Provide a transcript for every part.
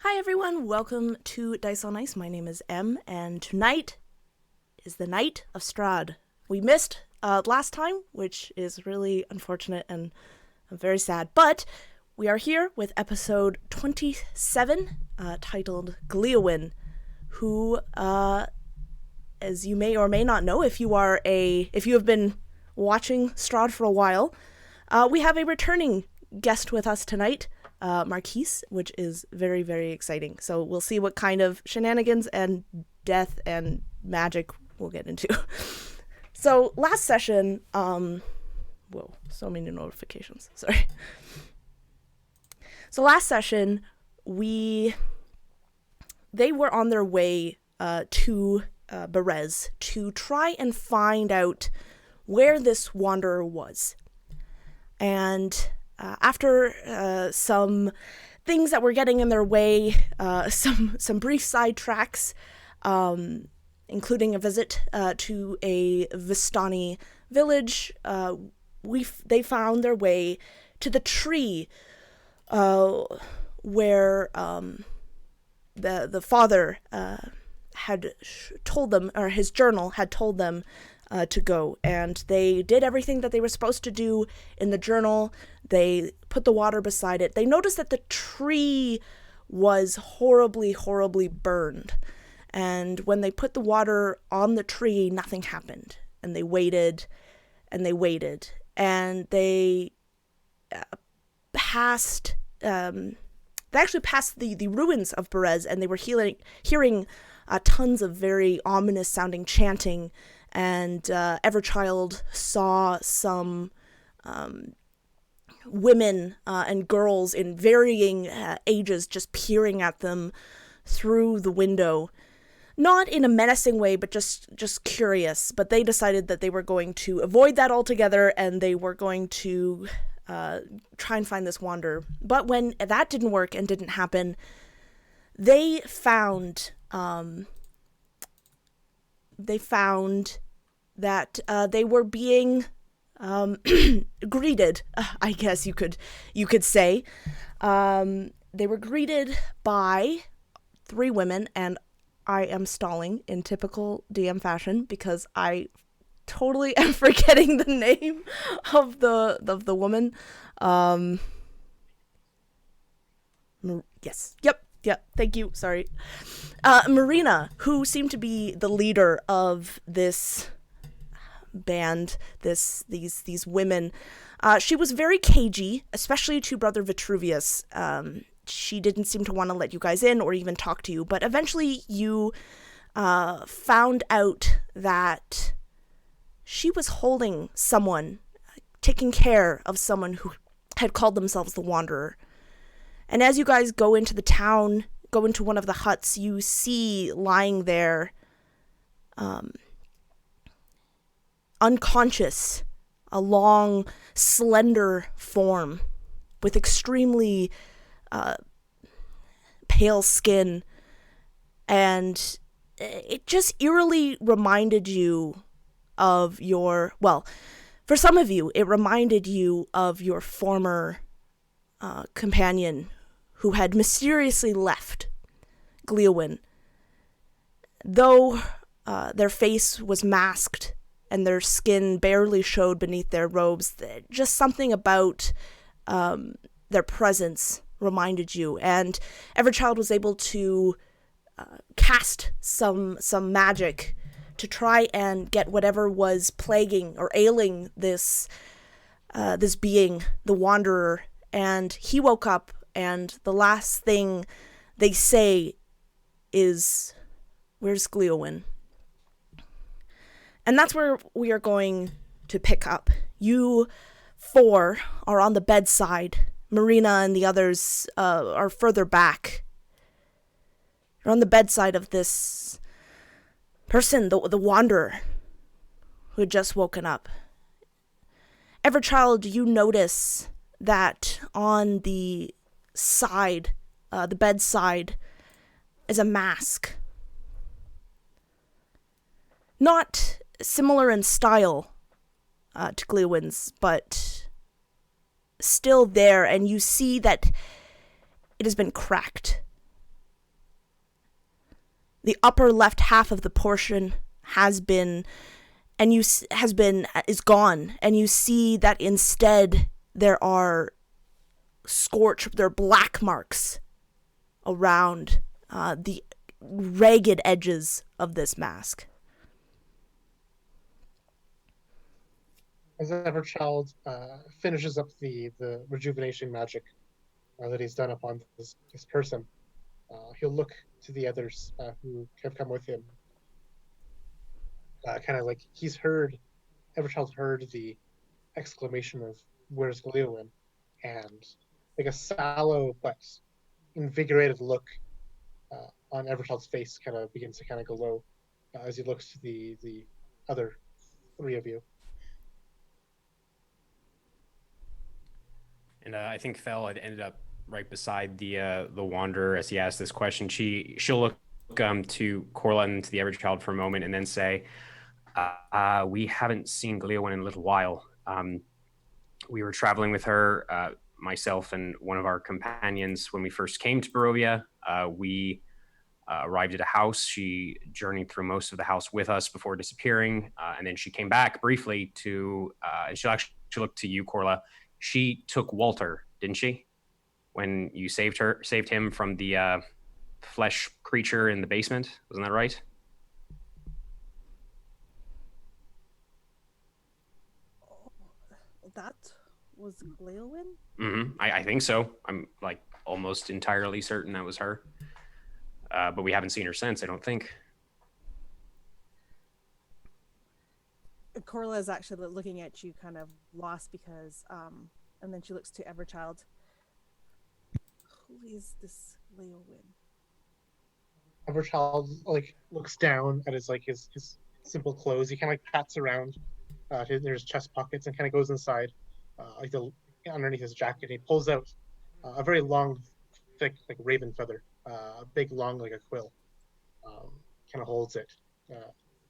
Hi everyone, welcome to Dice on Ice. My name is Em, and tonight is the night of Strahd. We missed last time, which is really unfortunate and very sad, but we are here with episode 27, titled Gliowen, who, as you may or may not know, if you have been watching Strahd for a while, we have a returning guest with us tonight, Marquis, which is very, very exciting. So we'll see what kind of shenanigans and death and magic we'll get into. So last session, whoa, so many notifications, sorry. So last session, they were on their way to Berez to try and find out where this wanderer was. And after some things that were getting in their way, some brief sidetracks, including a visit to a Vistani village, they found their way to the tree where the father had told them, or his journal had told them to go, and they did everything that they were supposed to do in the journal. They put the water beside it. They noticed that the tree was horribly, horribly burned, and when they put the water on the tree, nothing happened, and they waited, and they waited, and they passed, they actually passed the ruins of Berez, and they were hearing tons of very ominous sounding chanting, and Everchild saw some women and girls in varying ages just peering at them through the window. Not in a menacing way, but just curious. But they decided that they were going to avoid that altogether, and they were going to try and find this wanderer. But when that didn't work and didn't happen, they found that they were being greeted, I guess you could say. They were greeted by 3 women, and I am stalling in typical DM fashion because I totally am forgetting the name of the woman. Yes. Yep. Yeah, thank you. Sorry. Marina, who seemed to be the leader of this band, these women, she was very cagey, especially to Brother Vitruvius. She didn't seem to want to let you guys in or even talk to you, but eventually you found out that she was holding someone, taking care of someone who had called themselves the Wanderer. And as you guys go into the town, go into one of the huts, you see lying there, unconscious, a long, slender form with extremely pale skin. And it just eerily reminded you of for some of you, it reminded you of your former companion who had mysteriously left Gliowen. Though their face was masked and their skin barely showed beneath their robes, just something about their presence reminded you. And Everchild was able to cast some magic to try and get whatever was plaguing or ailing this being, the Wanderer. And he woke up, and the last thing they say is, where's Gliowen? And that's where we are going to pick up. You four are on the bedside. Marina and the others are further back. You're on the bedside of this person, the wanderer, who had just woken up. Everchild, you notice that on the side, the bedside, is a mask. Not similar in style to Gliowen's, but still there, and you see that it has been cracked. The upper left half of the portion is gone, and you see that instead there are black marks around the ragged edges of this mask. As Everchild finishes up the rejuvenation magic that he's done upon this person, he'll look to the others who have come with him. Kind of like Everchild's heard the exclamation of "Where's Gliowen?" and like a sallow but invigorated look on Everchild's face kind of begins to kind of glow as he looks to the other three of you. And I think Fel had ended up right beside the Wanderer as he asked this question. She'll look to Corla and to the Everchild for a moment and then say, we haven't seen Gliowen in a little while. We were traveling with her, myself and one of our companions when we first came to Barovia. We arrived at a house. She journeyed through most of the house with us before disappearing. And then she came back briefly and she'll actually look to you, Corla. She took Walter, didn't she? When you saved him from the flesh creature in the basement. Wasn't that right? That was Gliowen? Mm-hmm. I think so. I'm like almost entirely certain that was her. But we haven't seen her since, I don't think. Corla is actually looking at you kind of lost because, and then she looks to Everchild. Who is this Gliowen? Everchild looks down at his simple clothes. He kind of pats around his chest pockets and kind of goes inside, underneath his jacket. And he pulls out a very long, thick raven feather, big, long like a quill. Kind of holds it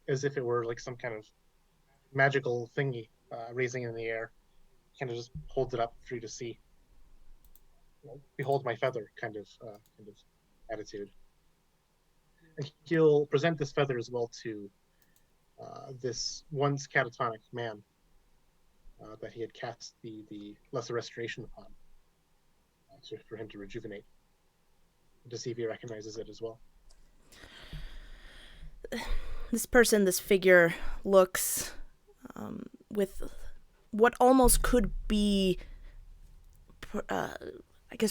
as if it were like some kind of magical thingy raising in the air. Kind of just holds it up for you to see. Behold my feather kind of attitude. And he'll present this feather as well to this once catatonic man that he had cast the lesser restoration upon for him to rejuvenate, to see if he recognizes it as well. This figure looks with what almost could be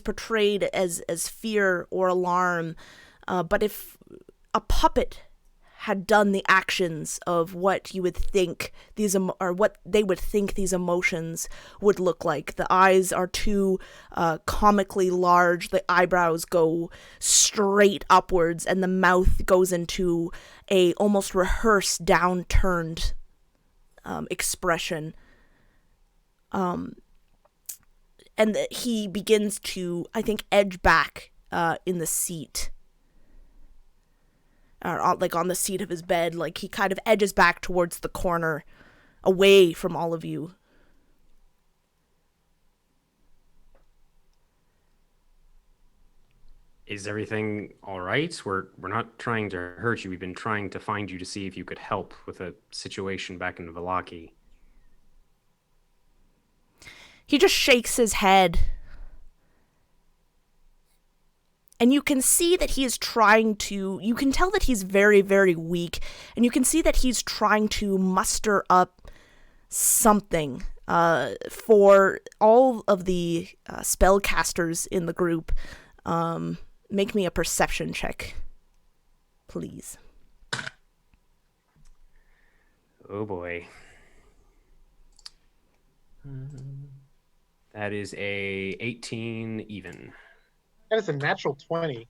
portrayed as fear or alarm, but if a puppet had done the actions of what you would think what they would think these emotions would look like. The eyes are too comically large, the eyebrows go straight upwards, and the mouth goes into a almost rehearsed, downturned expression. And he begins to, I think, edge back in the seat. On the seat of his bed, he kind of edges back towards the corner, away from all of you. Is everything all right? We're not trying to hurt you. We've been trying to find you to see if you could help with a situation back in Vallaki. He just shakes his head. And you can see that he is you can tell that he's very, very weak. And you can see that he's trying to muster up something for all of the spellcasters in the group. Make me a perception check. please. Oh boy. That is a 18 even. That is a natural 20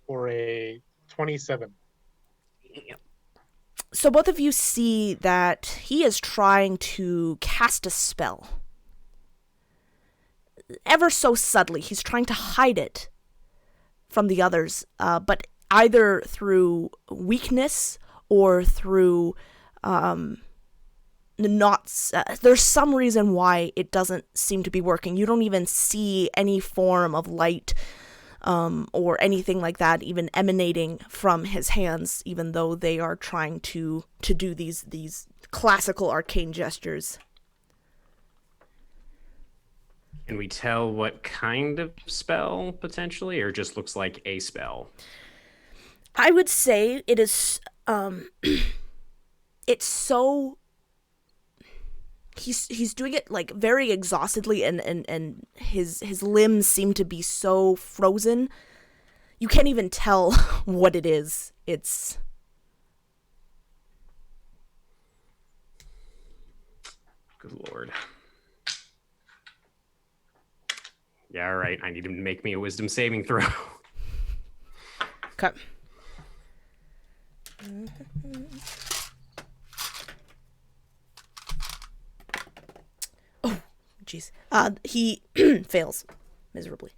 or a 27. So both of you see that he is trying to cast a spell. Ever so subtly, he's trying to hide it from the others, but either through weakness or through there's some reason why it doesn't seem to be working. You don't even see any form of light or anything like that even emanating from his hands, even though they are trying to do these classical arcane gestures. Can we tell what kind of spell, potentially, or just looks like a spell? I would say it is, it's so, he's doing it, like, very exhaustedly, and his limbs seem to be so frozen. You can't even tell what it is. It's... Good lord. Yeah, all right. I need him to make me a wisdom saving throw. Okay. Oh, jeez. He fails miserably.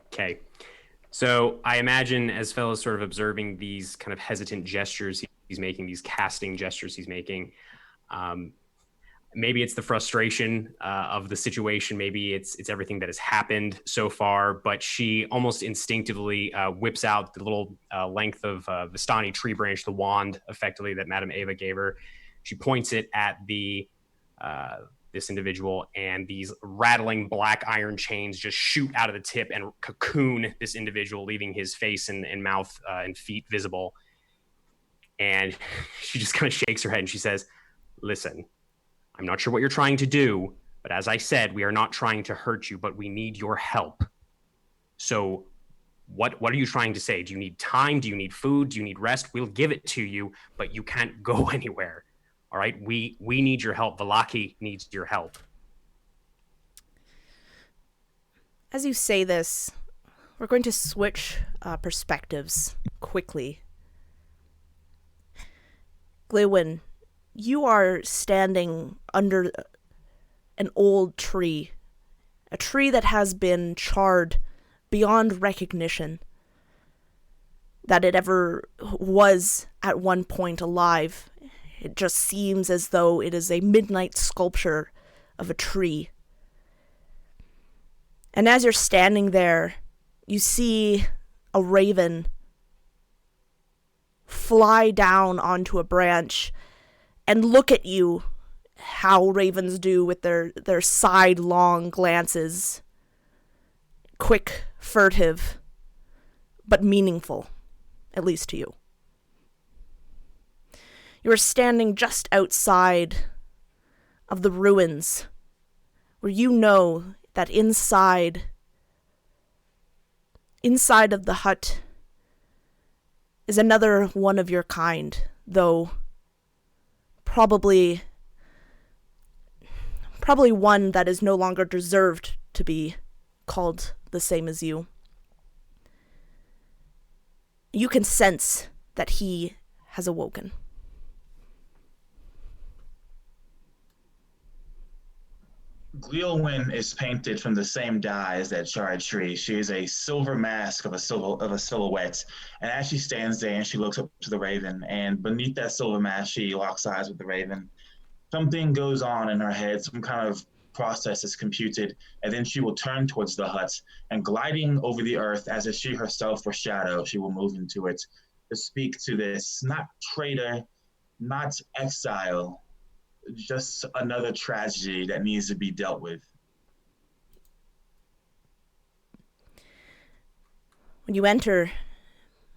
Okay. So I imagine as Fella's sort of observing these kind of hesitant gestures he's making, these casting gestures he's making, maybe it's the frustration of the situation. Maybe it's everything that has happened so far. But she almost instinctively whips out the little length of Vistani tree branch, the wand, effectively, that Madame Ava gave her. She points it at this individual, and these rattling black iron chains just shoot out of the tip and cocoon this individual, leaving his face and mouth and feet visible. And she just kind of shakes her head and she says, "Listen, I'm not sure what you're trying to do, but as I said, we are not trying to hurt you, but we need your help. So what are you trying to say? Do you need time? Do you need food? Do you need rest? We'll give it to you, but you can't go anywhere. All right? We need your help. Vallaki needs your help." As you say this, we're going to switch perspectives quickly. Gliowen, you are standing under an old tree, a tree that has been charred beyond recognition that it ever was at one point alive. It just seems as though it is a midnight sculpture of a tree. And as you're standing there, you see a raven fly down onto a branch and look at you, how ravens do with their sidelong glances. Quick, furtive, but meaningful, at least to you. You are standing just outside of the ruins, where you know that inside of the hut is another one of your kind, though probably one that is no longer deserved to be called the same as you. You can sense that he has awoken. Gliowen is painted from the same dye as that charred tree. She is a silver mask of a silhouette. And as she stands there and she looks up to the raven, and beneath that silver mask, she locks eyes with the raven. Something goes on in her head, some kind of process is computed, and then she will turn towards the hut, and gliding over the earth as if she herself were shadow, she will move into it to speak to this, not traitor, not exile, just another tragedy that needs to be dealt with. When you enter,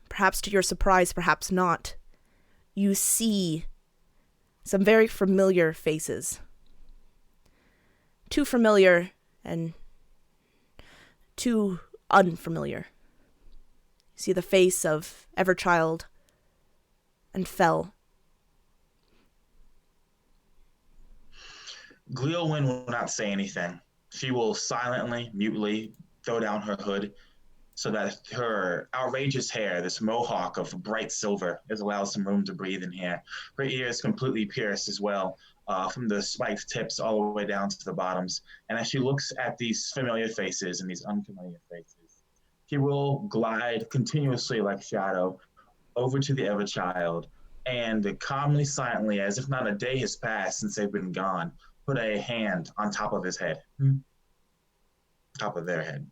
perhaps to your surprise, perhaps not, you see some very familiar faces. Too familiar and too unfamiliar. You see the face of Everchild and Fel. Gliowen will not say anything. She will silently, mutely throw down her hood so that her outrageous hair, this mohawk of bright silver, is allowed some room to breathe in here. Her ears completely pierced as well, from the spiked tips all the way down to the bottoms. And as she looks at these familiar faces and these unfamiliar faces, she will glide continuously like shadow over to the Everchild and calmly, silently, as if not a day has passed since they've been gone, put a hand on top of his head, top of their head.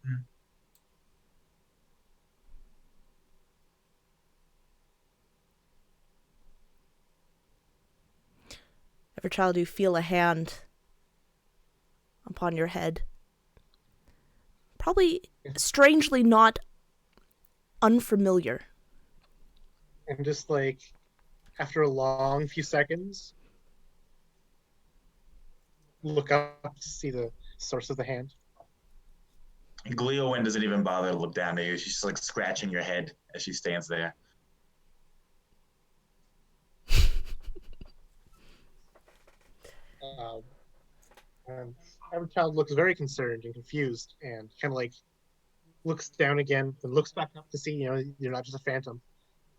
Everchild, you feel a hand upon your head. Probably strangely not unfamiliar. And just like after a long few seconds, look up to see the source of the hand. Gliowen doesn't even bother to look down at you. She's just like scratching your head as she stands there. And Everchild looks very concerned and confused, and kind of like looks down again, and looks back up to see, you're not just a phantom.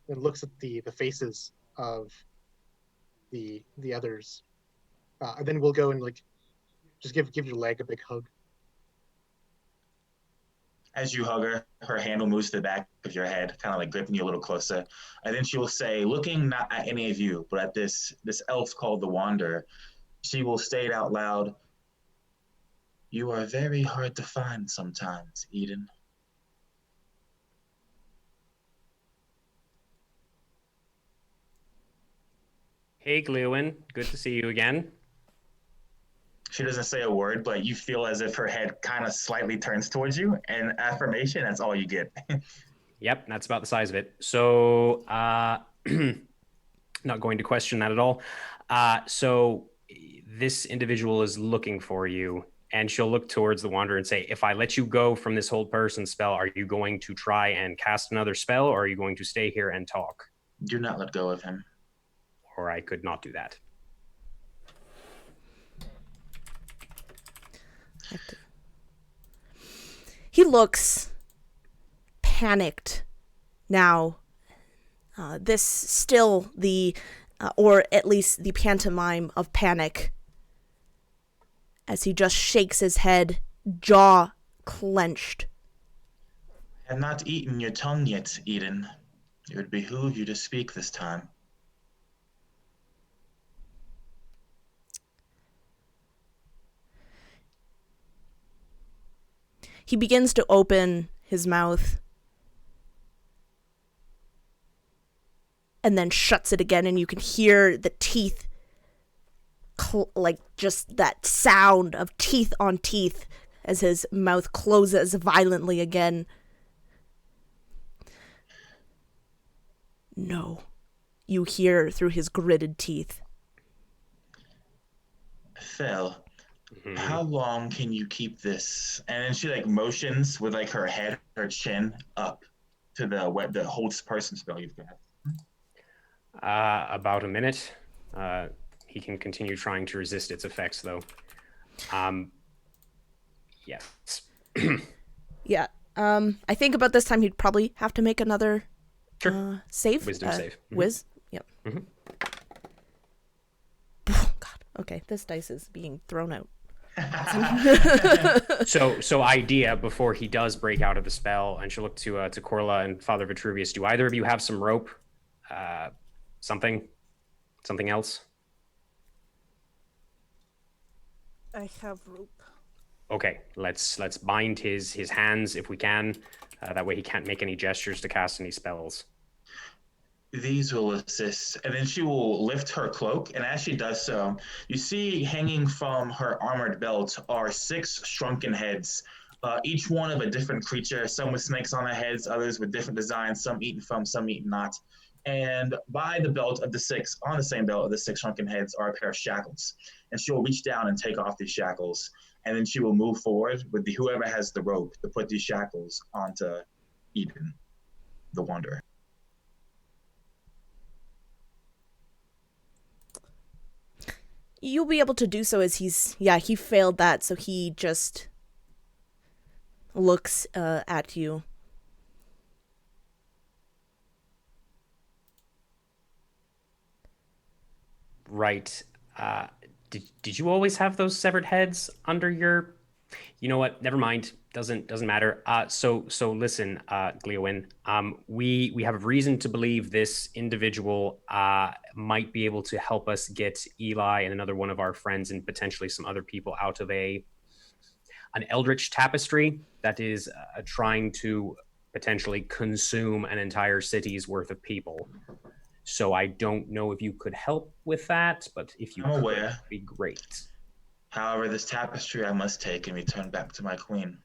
And looks at the faces of the others. And then we'll go and like just give your leg a big hug. As you hug her, her hand will move to the back of your head, kind of like gripping you a little closer. And then she will say, looking not at any of you, but at this elf called the Wanderer, she will state out loud, "You are very hard to find sometimes, Eden." Hey, Gliowen. Good to see you again. She doesn't say a word, but you feel as if her head kind of slightly turns towards you, and affirmation, that's all you get. Yep, that's about the size of it. So, not going to question that at all. So this individual is looking for you, and she'll look towards the Wanderer and say, if I let you go from this hold person spell, are you going to try and cast another spell, or are you going to stay here and talk? Do not let go of him. Or I could not do that. He looks panicked now. This still or at least the pantomime of panic, as he just shakes his head, jaw clenched. I have not eaten your tongue yet, Eden. It would behoove you to speak this time. He begins to open his mouth and then shuts it again, and you can hear the teeth, like just that sound of teeth on teeth as his mouth closes violently again. No, you hear through his gritted teeth. Fel, how long can you keep this? And then she like motions with like her head, her chin up to the holds person spell you've got. About a minute. He can continue trying to resist its effects, though. Yes. Yeah. I think about this time he'd probably have to make another save. Wisdom save. Wiz? Yep. Oh, God. Okay, this dice is being thrown out. So idea before he does break out of the spell, and she'll look to Corla and Father Vitruvius. Do either of you have some rope? Something else? I have rope. Okay, let's bind his hands if we can. That way he can't make any gestures to cast any spells. These will assist. And then she will lift her cloak, and as she does so, you see hanging from her armored belt are 6 shrunken heads, each one of a different creature, some with snakes on their heads, others with different designs, some eaten from, some eaten not. And by the belt of the 6, on the same belt of the 6 shrunken heads, are a pair of shackles. And she will reach down and take off these shackles, and then she will move forward with whoever has the rope to put these shackles onto Eden. the Wanderer. You'll be able to do so as he failed that, so he just looks at you. Right. Did you always have those severed heads under your? You know what? Never mind. Doesn't matter. So listen, Gliowen. We have reason to believe this individual might be able to help us get Eli and another one of our friends and potentially some other people out of an eldritch tapestry that is trying to potentially consume an entire city's worth of people. So I don't know if you could help with that, but if you I'm could, aware. it'd be great. However, this tapestry I must take and return back to my queen.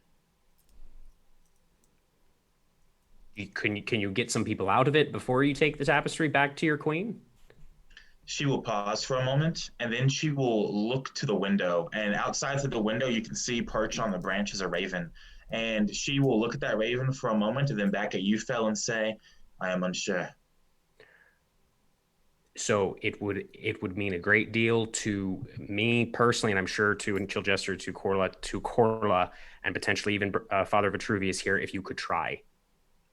Can you get some people out of it before you take the tapestry back to your queen? She will pause for a moment, and then she will look to the window. And outside of the window, you can see perched on the branch is a raven. And she will look at that raven for a moment, and then back at you, Fel, and say, "I am unsure." So it would mean a great deal to me personally, and I'm sure to, and she'll gesture to Corla, and potentially even Father Vitruvius here, if you could try.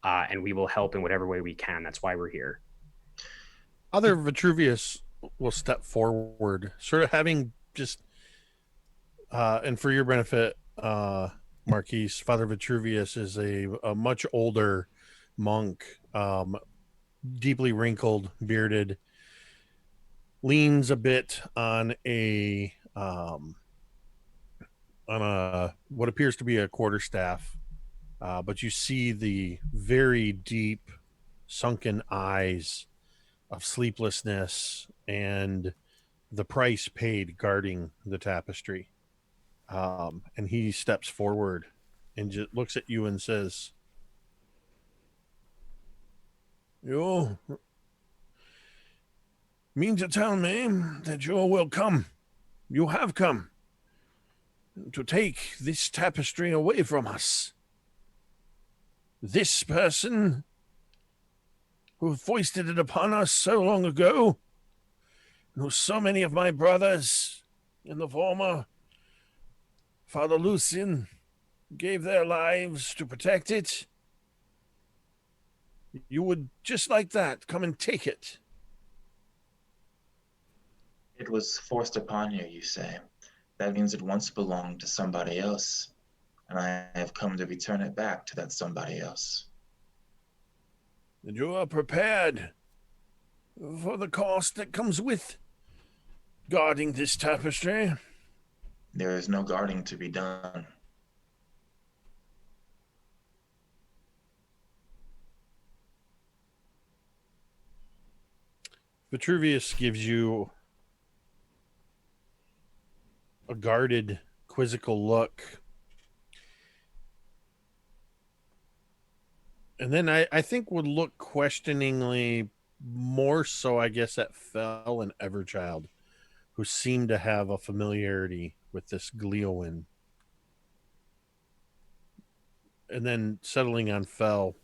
And we will help in whatever way we can. That's why we're here. Father Vitruvius will step forward, sort of having just, and for your benefit, Marquis, Father Vitruvius is a much older monk, deeply wrinkled, bearded, leans a bit on what appears to be a quarterstaff, but you see the very deep, sunken eyes of sleeplessness and the price paid guarding the tapestry. And he steps forward and just looks at you and says, "You mean to tell me that you will come, you have come, to take this tapestry away from us? This person who foisted it upon us so long ago, who so many of my brothers in the former Father Lucian gave their lives to protect it. You would just like that come and take it?" It was forced upon you, you say. That means it once belonged to somebody else, and I have come to return it back to that somebody else. And you are prepared for the cost that comes with guarding this tapestry? There is no guarding to be done. Vitruvius gives you a guarded, quizzical look. And then I think would look questioningly, more so, I guess, at Fel and Everchild, who seem to have a familiarity with this Gliowen. And then settling on Fel,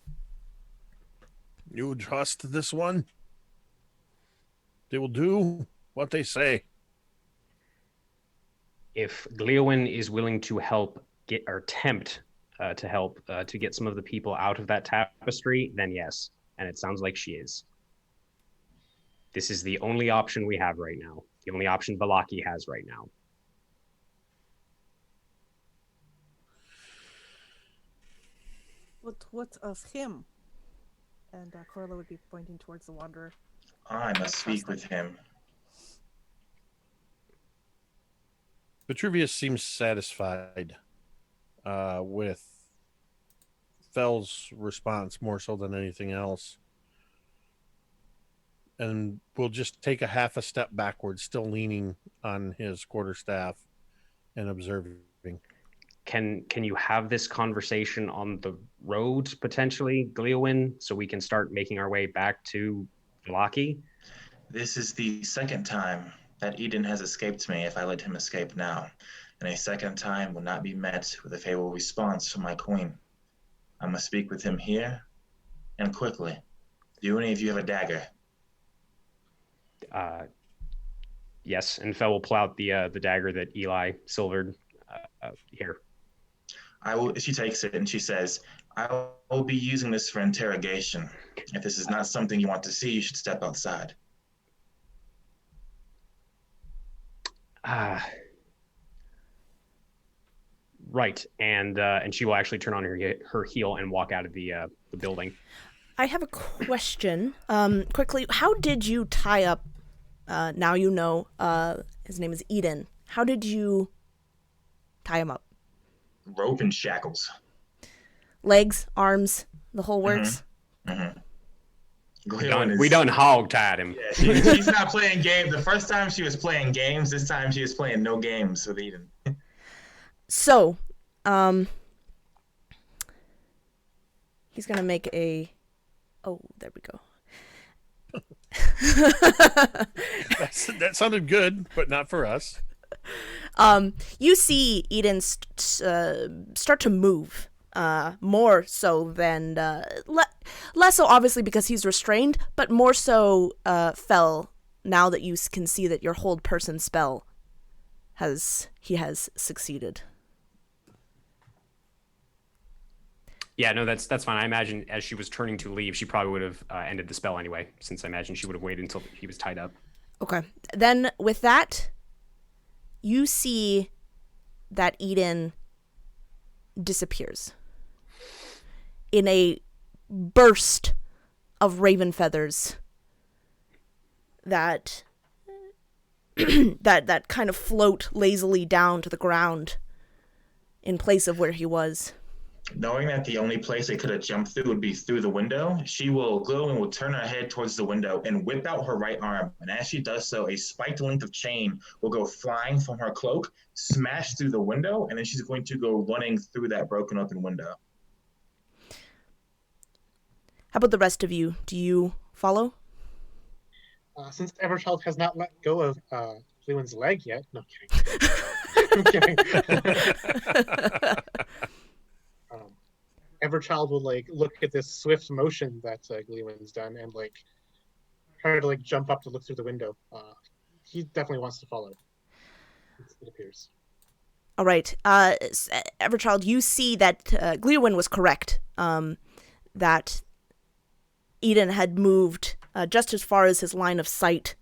"You trust this one? They will do what they say." If Gliowen is willing to help get or attempt to help to get some of the people out of that tapestry, then yes. And it sounds like she is. This is the only option we have right now. The only option Balaki has right now. What of him? And Corla would be pointing towards the Wanderer. I must speak with him. Vitruvius seems satisfied with Fel's response more so than anything else. And will just take a half a step backwards, still leaning on his quarterstaff and observing. Can you have this conversation on the road potentially, Gliowen, so we can start making our way back to Balaki? This is the second time that Eden has escaped me if I let him escape now, and a second time will not be met with a favorable response from my queen. I must speak with him here and quickly. Do any of you have a dagger? Yes, and Fel will pull out the dagger that Eli silvered here. I will. She takes it and she says, "I will be using this for interrogation. If this is not something you want to see, you should step outside." Right, and she will actually turn on her heel and walk out of the building. I have a question. Quickly, how did you tie up? Now you know. His name is Eden. How did you tie him up? Rope and shackles. Legs, arms, the whole works. We done hog-tied him. Yeah, she's not playing games. The first time she was playing games. This time she was playing no games with Eden. So, he's gonna make a. Oh, there we go. That sounded good, but not for us. You see Eden start to move, more so than less so obviously because he's restrained, but more so Fel, now that you can see that your hold person spell has succeeded. Yeah, no, that's fine. I imagine as she was turning to leave, she probably would have ended the spell anyway, since I imagine she would have waited until he was tied up. Okay. Then with that, you see that Eden disappears in a burst of raven feathers that that kind of float lazily down to the ground in place of where he was. Knowing that the only place they could have jumped through would be through the window, Gliowen will turn her head towards the window and whip out her right arm. And as she does so, a spiked length of chain will go flying from her cloak, smash through the window, and then she's going to go running through that broken open window. How about the rest of you? Do you follow? Since Everchild has not let go of Gliowen's leg yet. No, I'm kidding. I'm kidding. Everchild will look at this swift motion that Gliowen's done and try to jump up to look through the window. He definitely wants to follow. It appears. All right, Everchild, you see that Gliowen was correct. That Eden had moved just as far as his line of sight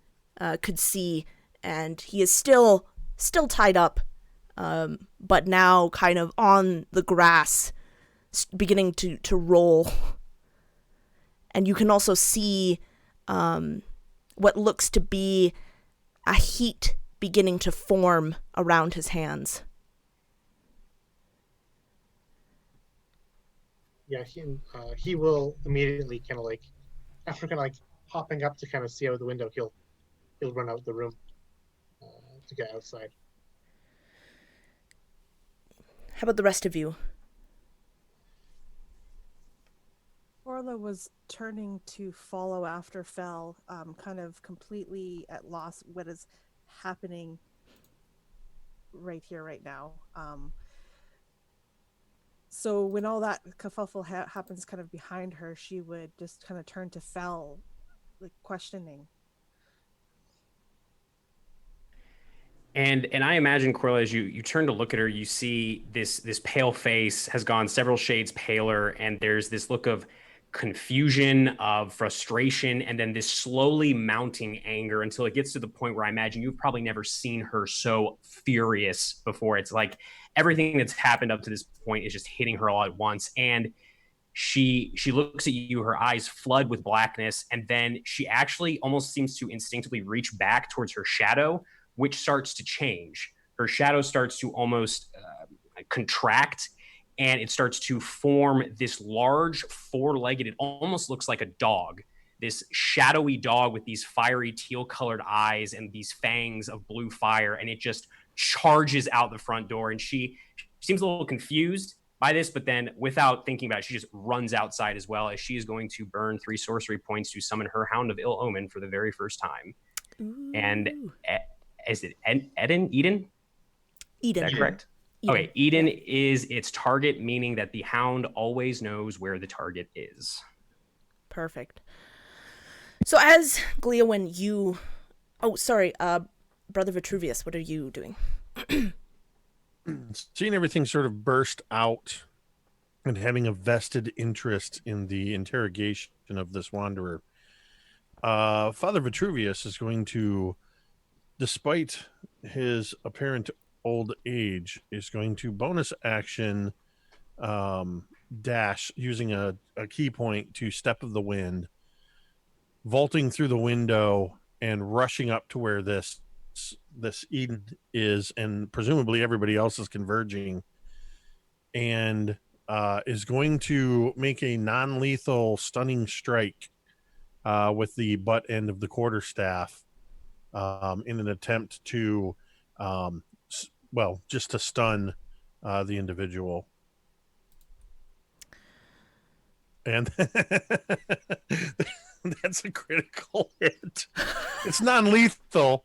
could see, and he is still tied up, but now kind of on the grass, beginning to roll. And you can also see what looks to be a heat beginning to form around his hands. Yeah, he will immediately kind of after kind of hopping up to kind of see out the window, he'll run out the room to get outside. How about the rest of you? Orla was turning to follow after Fel, kind of completely at loss what is happening right here, right now. So when all that kerfuffle happens kind of behind her, she would just kind of turn to Fel, questioning. And I imagine, Corla, as you turn to look at her, you see this pale face has gone several shades paler, and there's this look of confusion, of frustration, and then this slowly mounting anger until it gets to the point where I imagine you've probably never seen her so furious before. It's like everything that's happened up to this point is just hitting her all at once. And she looks at you, her eyes flood with blackness, and then she actually almost seems to instinctively reach back towards her shadow, which starts to change. Her shadow starts to almost contract, and it starts to form this large four-legged, it almost looks like a dog, this shadowy dog with these fiery teal-colored eyes and these fangs of blue fire, and it just charges out the front door. And she seems a little confused by this, but then without thinking about it, she just runs outside as well, as she is going to burn 3 sorcery points to summon her Hound of Ill Omen for the very first time. Ooh. And is it Eden? Eden. Is that correct? Eden. Okay, Eden is its target, meaning that the Hound always knows where the target is. Perfect. So as Gliowen, you... Oh, sorry, Brother Vitruvius, what are you doing? Seeing everything sort of burst out and having a vested interest in the interrogation of this wanderer, Father Vitruvius is going to, despite his apparent old age, is going to bonus action dash using a key point to Step of the Wind, vaulting through the window and rushing up to where this Eden is, and presumably everybody else is converging, and is going to make a non-lethal stunning strike with the butt end of the quarterstaff in an attempt to, just to stun the individual. And that's a critical hit. It's non-lethal.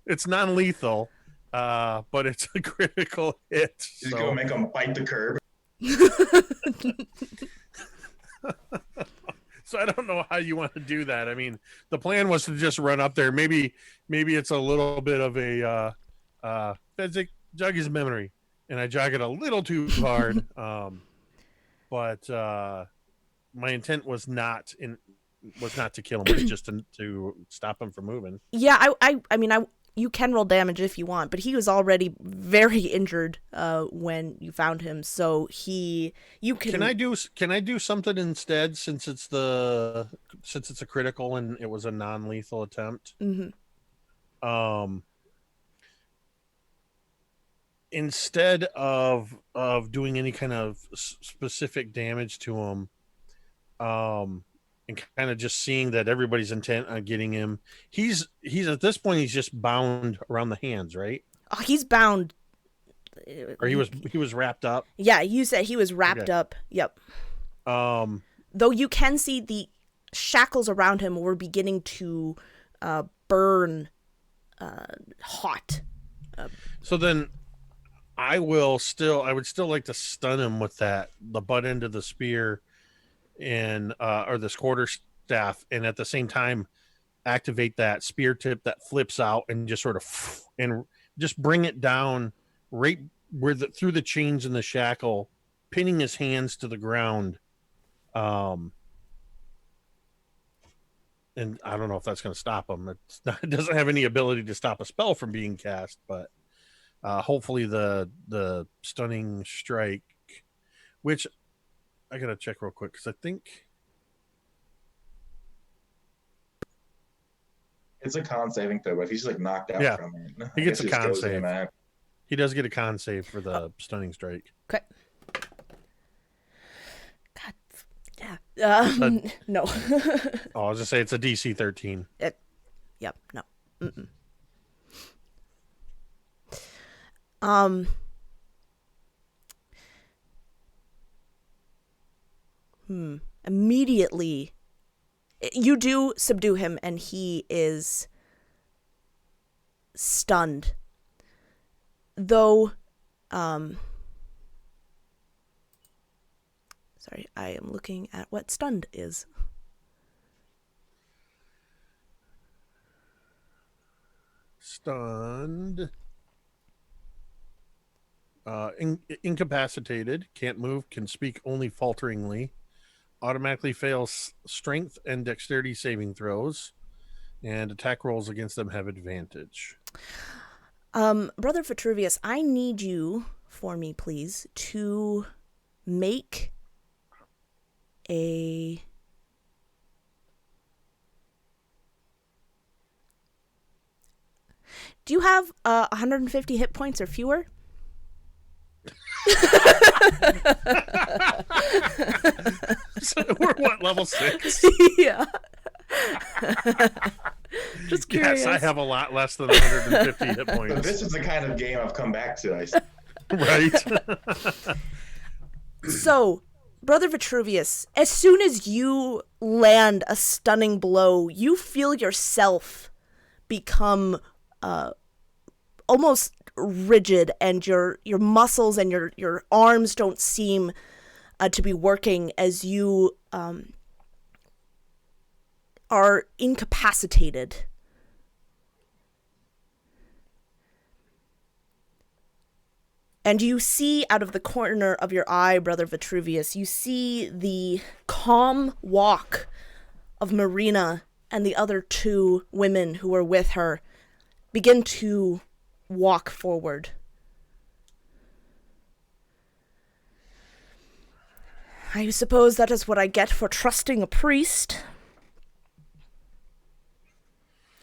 But it's a critical hit. Just go make them bite the curb. So I don't know how you want to do that. I mean, the plan was to just run up there. Maybe it's a little bit of a Fezzik jog his memory, and I jog it a little too hard. But my intent was not to kill him, it was just to stop him from moving. Yeah, I mean, you can roll damage if you want, but he was already very injured when you found him, so you can. Can I do something instead, since it's a critical and it was a non-lethal attempt? Mm-hmm. Instead of doing any kind of specific damage to him, and kind of just seeing that everybody's intent on getting him, he's at this point he's just bound around the hands, right? Oh, he's bound. Or he was wrapped up. Yeah, you said he was wrapped up. Yep. Though you can see the shackles around him were beginning to burn hot. So then I would still like to stun him with the butt end of the spear and or this quarter staff, and at the same time activate that spear tip that flips out and just sort of and just bring it down right where through the chains in the shackle, pinning his hands to the ground. And I don't know if that's going to stop him. It doesn't have any ability to stop a spell from being cast, but hopefully the stunning strike, which I gotta check real quick because I think it's a con saving throw, but if he's like knocked out from it, he gets a con save. He does get a con save for the stunning strike. Okay. God, yeah. No. I was just say it's a DC 13. Yep. No. Immediately, you do subdue him, and he is stunned. Though, sorry, I am looking at what stunned is. Stunned. Incapacitated, can't move, can speak only falteringly, automatically fails strength and dexterity saving throws, and attack rolls against them have advantage. Brother Vitruvius, I need you, for me, please, to make a... Do you have 150 hit points or fewer? So we're what, level 6? Yeah. Just curious. Yes, I have a lot less than 150 hit points. So this is the kind of game I've come back to. Right. So, Brother Vitruvius, as soon as you land a stunning blow, you feel yourself become almost rigid, and your muscles and your arms don't seem to be working as you are incapacitated. And you see out of the corner of your eye, Brother Vitruvius, you see the calm walk of Marina and the other two women who were with her begin to walk forward. I suppose that is what I get for trusting a priest.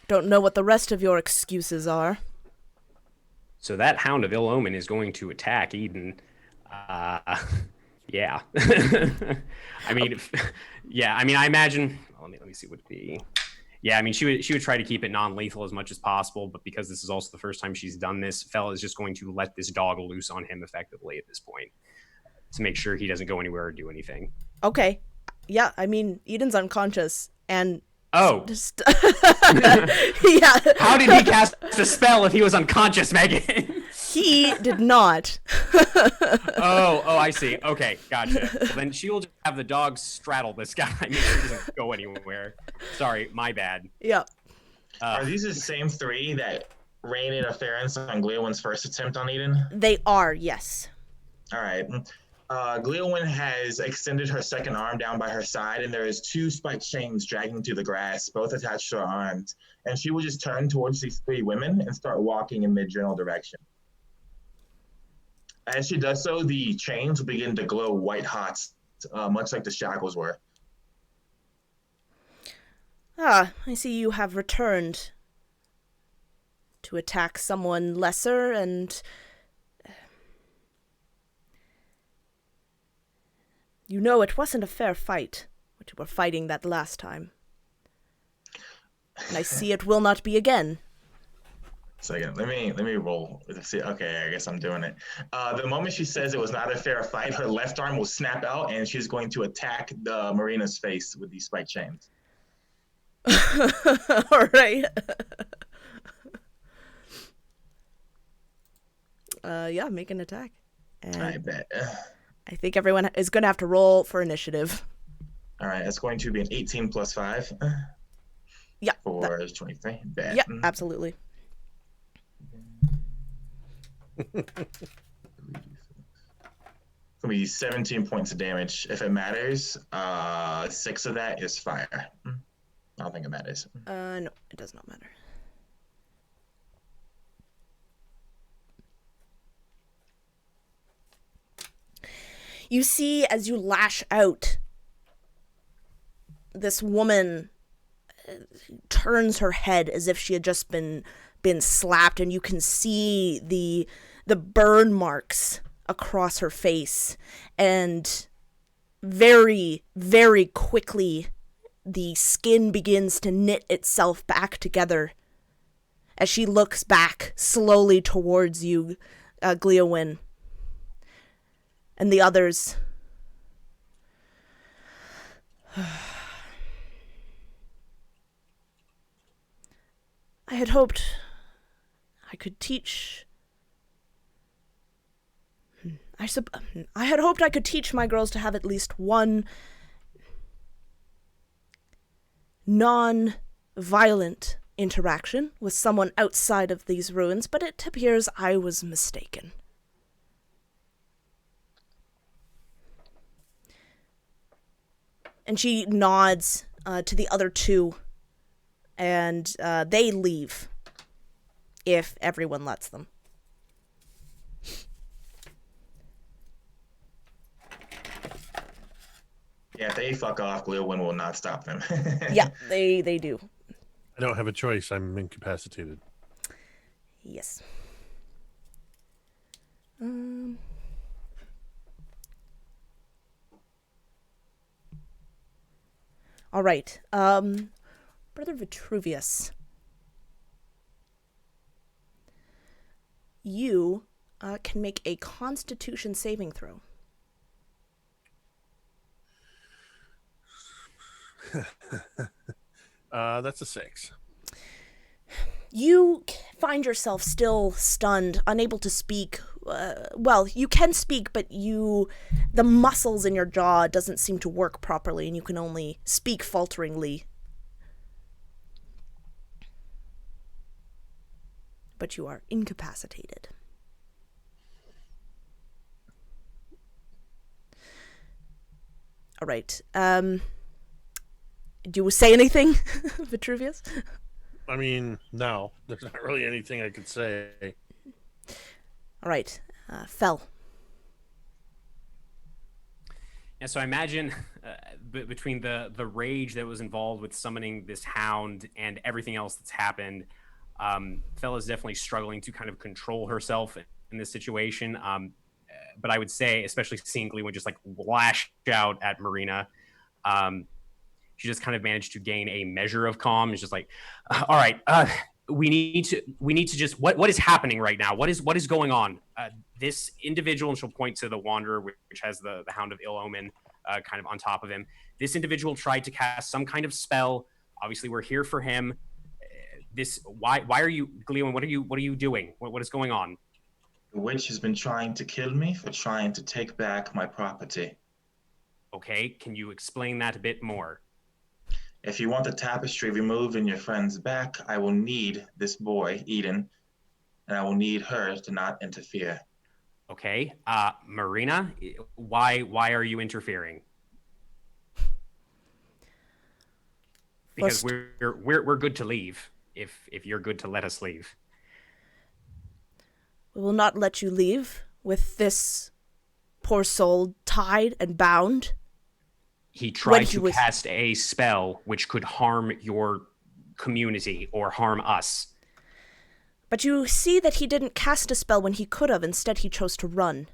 Don't know what the rest of your excuses are. So that Hound of Ill Omen is going to attack Eden. Yeah. I mean, I imagine. Let me see what it'd be. Yeah, I mean, she would try to keep it non-lethal as much as possible, but because this is also the first time she's done this, Fell is just going to let this dog loose on him effectively at this point to make sure he doesn't go anywhere or do anything. Okay. Yeah, I mean, Eden's unconscious, and... Oh. Just... yeah. How did he cast a spell if he was unconscious, Megan? He did not. Oh, I see. Okay, gotcha. Well, then she will just have the dog straddle this guy. Make sure he doesn't go anywhere. Sorry, my bad. Yep. Are these the same three that rained interference on Gliowen's first attempt on Eden? They are, yes. All right. Gliowen has extended her second arm down by her side, and there is two spiked chains dragging through the grass, both attached to her arms. And she will just turn towards these three women and start walking in mid-general direction. As she does so, the chains will begin to glow white hot, much like the shackles were. Ah, I see you have returned to attack someone lesser, and you know it wasn't a fair fight, what you were fighting that last time. And I see it will not be again. Second, let me roll. Let's see. Okay, I guess I'm doing it. The moment she says it was not a fair fight, her left arm will snap out, and she's going to attack the Marina's face with these spike chains. All right. Yeah, make an attack. And I bet. I think everyone is going to have to roll for initiative. All right, that's going to be an 18 plus 5. Yeah. For 23. Bet. Yeah, absolutely. It's gonna be 17 points of damage. If it matters, 6 of that is fire. I don't think it matters. No, it does not matter. You see, as you lash out, this woman turns her head as if she had just been slapped, and you can see the burn marks across her face, and very, very quickly the skin begins to knit itself back together as she looks back slowly towards you, Gliowen, and the others. I had hoped I could teach... I had hoped I could teach my girls to have at least one non-violent interaction with someone outside of these ruins, but it appears I was mistaken. And she nods to the other two, and they leave, if everyone lets them. Yeah, if they fuck off, Gliowen will not stop them. Yeah, they do. I don't have a choice. I'm incapacitated. Yes. All right. Brother Vitruvius. You can make a Constitution saving throw. That's a 6. You find yourself still stunned, unable to speak. Well, you can speak, but the muscles in your jaw doesn't seem to work properly, and you can only speak falteringly. but you are incapacitated. All right. Do you say anything, Vitruvius? I mean, no. There's not really anything I could say. All right. Fel. Yeah, so I imagine between the rage that was involved with summoning this hound and everything else that's happened, Fel is definitely struggling to kind of control herself in this situation. But I would say, especially seeing Gliowen just like lash out at Marina, she just kind of managed to gain a measure of calm. It's just like, all right, we need to just what is happening right now? What is going on? This individual, and she'll point to the Wanderer, which has the Hound of Ill Omen kind of on top of him. This individual tried to cast some kind of spell. Obviously, we're here for him. Why are you, Gliowen? What are you doing? What is going on? The witch has been trying to kill me for trying to take back my property. Okay, can you explain that a bit more? If you want the tapestry removed and your friends back, I will need this boy, Eden, and I will need her to not interfere. Okay, Marina, why are you interfering? Because we're good to leave if you're good to let us leave. We will not let you leave with this poor soul tied and bound. He tried to cast a spell which could harm your community or harm us. But you see that he didn't cast a spell when he could have. Instead, he chose to run.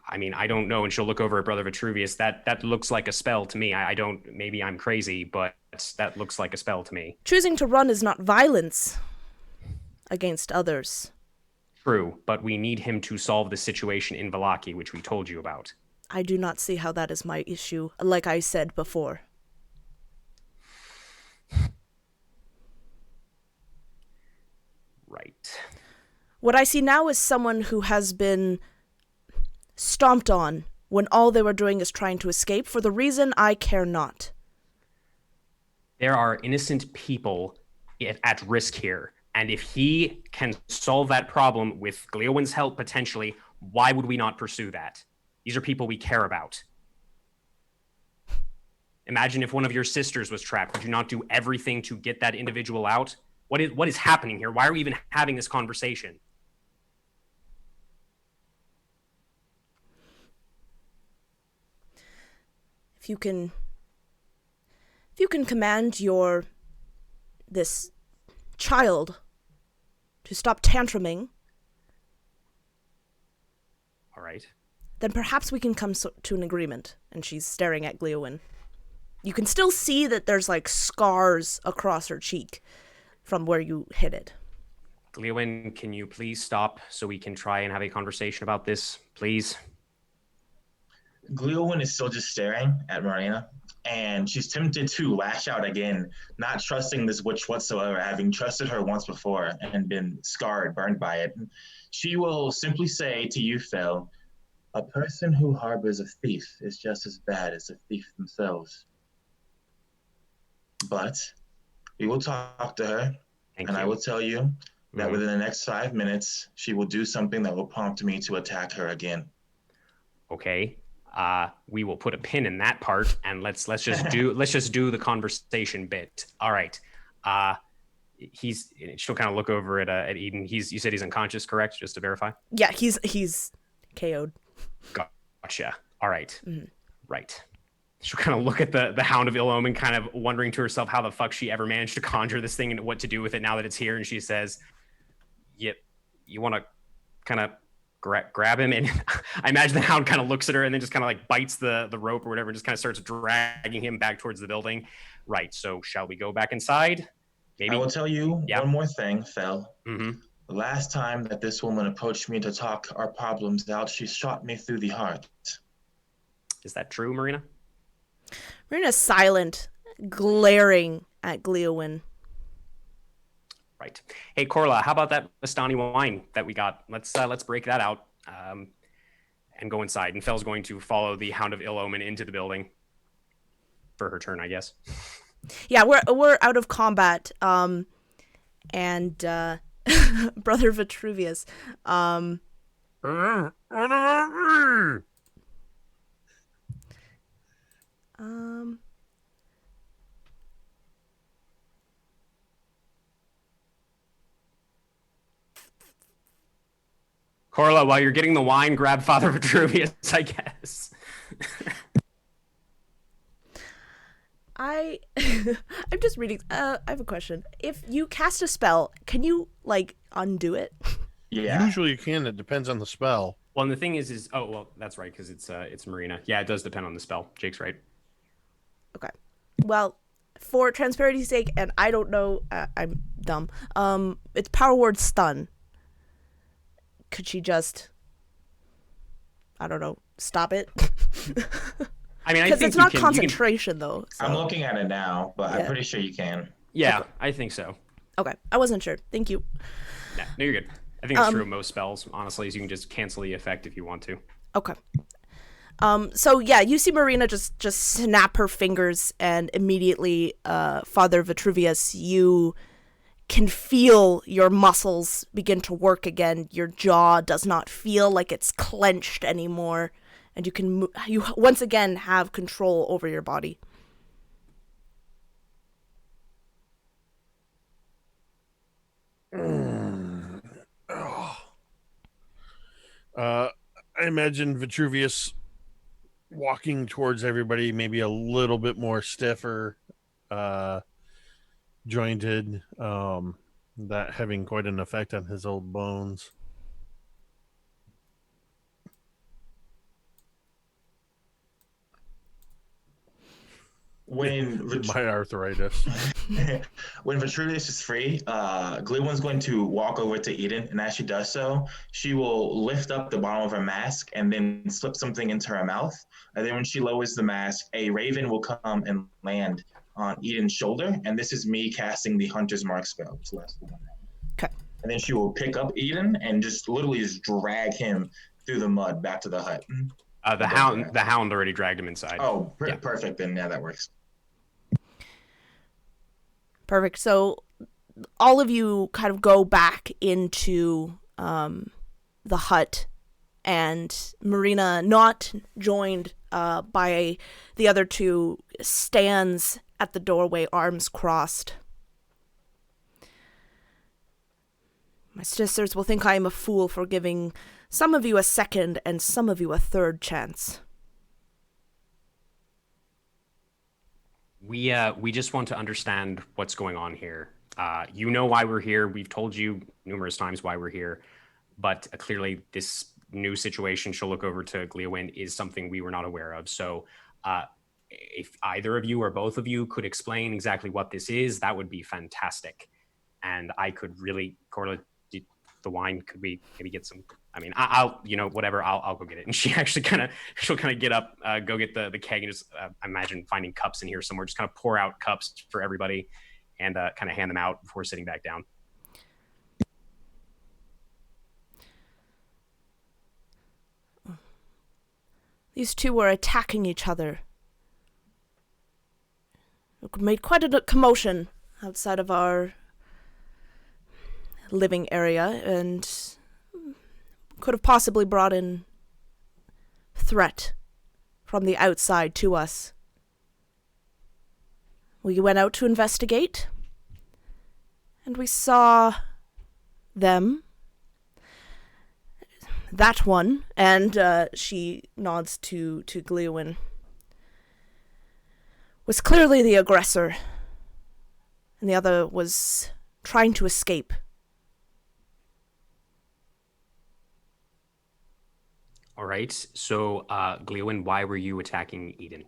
I mean, I don't know, and she'll look over at Brother Vitruvius. That looks like a spell to me. I don't, maybe I'm crazy, but that looks like a spell to me. Choosing to run is not violence against others. True, but we need him to solve the situation in Vallaki, which we told you about. I do not see how that is my issue, like I said before. Right. What I see now is someone who has been stomped on when all they were doing is trying to escape for the reason I care not. There are innocent people at risk here. And if he can solve that problem with Gliowen's help, potentially, why would we not pursue that? These are people we care about. Imagine if one of your sisters was trapped. Would you not do everything to get that individual out? What is happening here? Why are we even having this conversation? If you can command this child to stop tantruming, all right, then perhaps we can come to an agreement. And she's staring at Gliowen. You can still see that there's like scars across her cheek from where you hit it. Gliowen, can you please stop so we can try and have a conversation about this, please? Gliowen is still just staring at Marina, and she's tempted to lash out again, not trusting this witch whatsoever, having trusted her once before and been scarred, burned by it. She will simply say to you, Fel, a person who harbors a thief is just as bad as the thief themselves. But we will talk to her, and I will tell you that within the next 5 minutes, she will do something that will prompt me to attack her again. Okay. We will put a pin in that part, and let's just do the conversation bit. All right. She'll kind of look over at Eden. You said he's unconscious, correct? Just to verify. Yeah, he's KO'd. Gotcha. All right. Mm-hmm. Right. She'll kind of look at the Hound of Ill Omen, kind of wondering to herself how the fuck she ever managed to conjure this thing and what to do with it now that it's here. And she says, "Yep, you want to kind of grab him?" And I imagine the Hound kind of looks at her and then just kind of like bites the rope or whatever and just kind of starts dragging him back towards the building. Right. So shall we go back inside? Maybe. I will tell you one more thing, Fel. Mm-hmm. The last time that this woman approached me to talk our problems out, she shot me through the heart. Is that true, Marina? Marina's silent, glaring at Gliowen. Right. Hey, Corla, how about that Bastani wine that we got? Let's break that out and go inside. And Fel's going to follow the Hound of Ill Omen into the building for her turn, I guess. Yeah, we're out of combat, and Brother Vitruvius. Um, Corla, while you're getting the wine, grab Father Vitruvius, I guess. I'm just reading. I have a question. If you cast a spell, can you like undo it? Yeah. Usually you can. It depends on the spell. Well, and the thing is oh well, that's right because it's Marina. Yeah, it does depend on the spell. Jake's right. Okay. Well, for transparity's sake, and I don't know, I'm dumb. It's power word stun. Could she just, I don't know, stop it? I mean, I Because think it's not you can, concentration though. So. I'm looking at it now, but Yeah. I'm pretty sure you can. Yeah, Okay. I think so. Okay, I wasn't sure. Thank you. Yeah, no, you're good. I think it's true of most spells. Honestly, is you can just cancel the effect if you want to. Okay. So yeah, you see Marina just snap her fingers, and immediately, Father Vitruvius, you can feel your muscles begin to work again. Your jaw does not feel like it's clenched anymore, and you once again have control over your body. I imagine Vitruvius walking towards everybody, maybe a little bit more stiffer, jointed, that having quite an effect on his old bones. When My arthritis. when Vitruvius is free, Gliowen's going to walk over to Eden, and as she does so, she will lift up the bottom of her mask and then slip something into her mouth. And then when she lowers the mask, a raven will come and land on Eden's shoulder, and this is me casting the Hunter's Mark spell, which lasts for 1 round. Okay. And then she will pick up Eden and just literally just drag him through the mud back to the hut. The hound already dragged him inside. Oh, Yeah. perfect. Then yeah, that works. Perfect. So all of you kind of go back into the hut, and Marina, not joined by the other two, stands at the doorway, arms crossed. My sisters will think I am a fool for giving some of you a second and some of you a third chance. We just want to understand what's going on here. You know why we're here. We've told you numerous times why we're here, but clearly this new situation, she'll look over to Gliowen, is something we were not aware of. So if either of you or both of you could explain exactly what this is, that would be fantastic. And I could really, Corla, the wine, could we maybe get some? I mean, I'll whatever, I'll go get it. And she'll kind of get up, go get the keg, and just imagine finding cups in here somewhere, just kind of pour out cups for everybody and kind of hand them out before sitting back down. These two were attacking each other. It made quite a commotion outside of our living area, and could have possibly brought in threat from the outside to us. We went out to investigate, and we saw them. That one, and she nods to Gliowen, was clearly the aggressor, and the other was trying to escape. All right. So, Gliowen, why were you attacking Eden?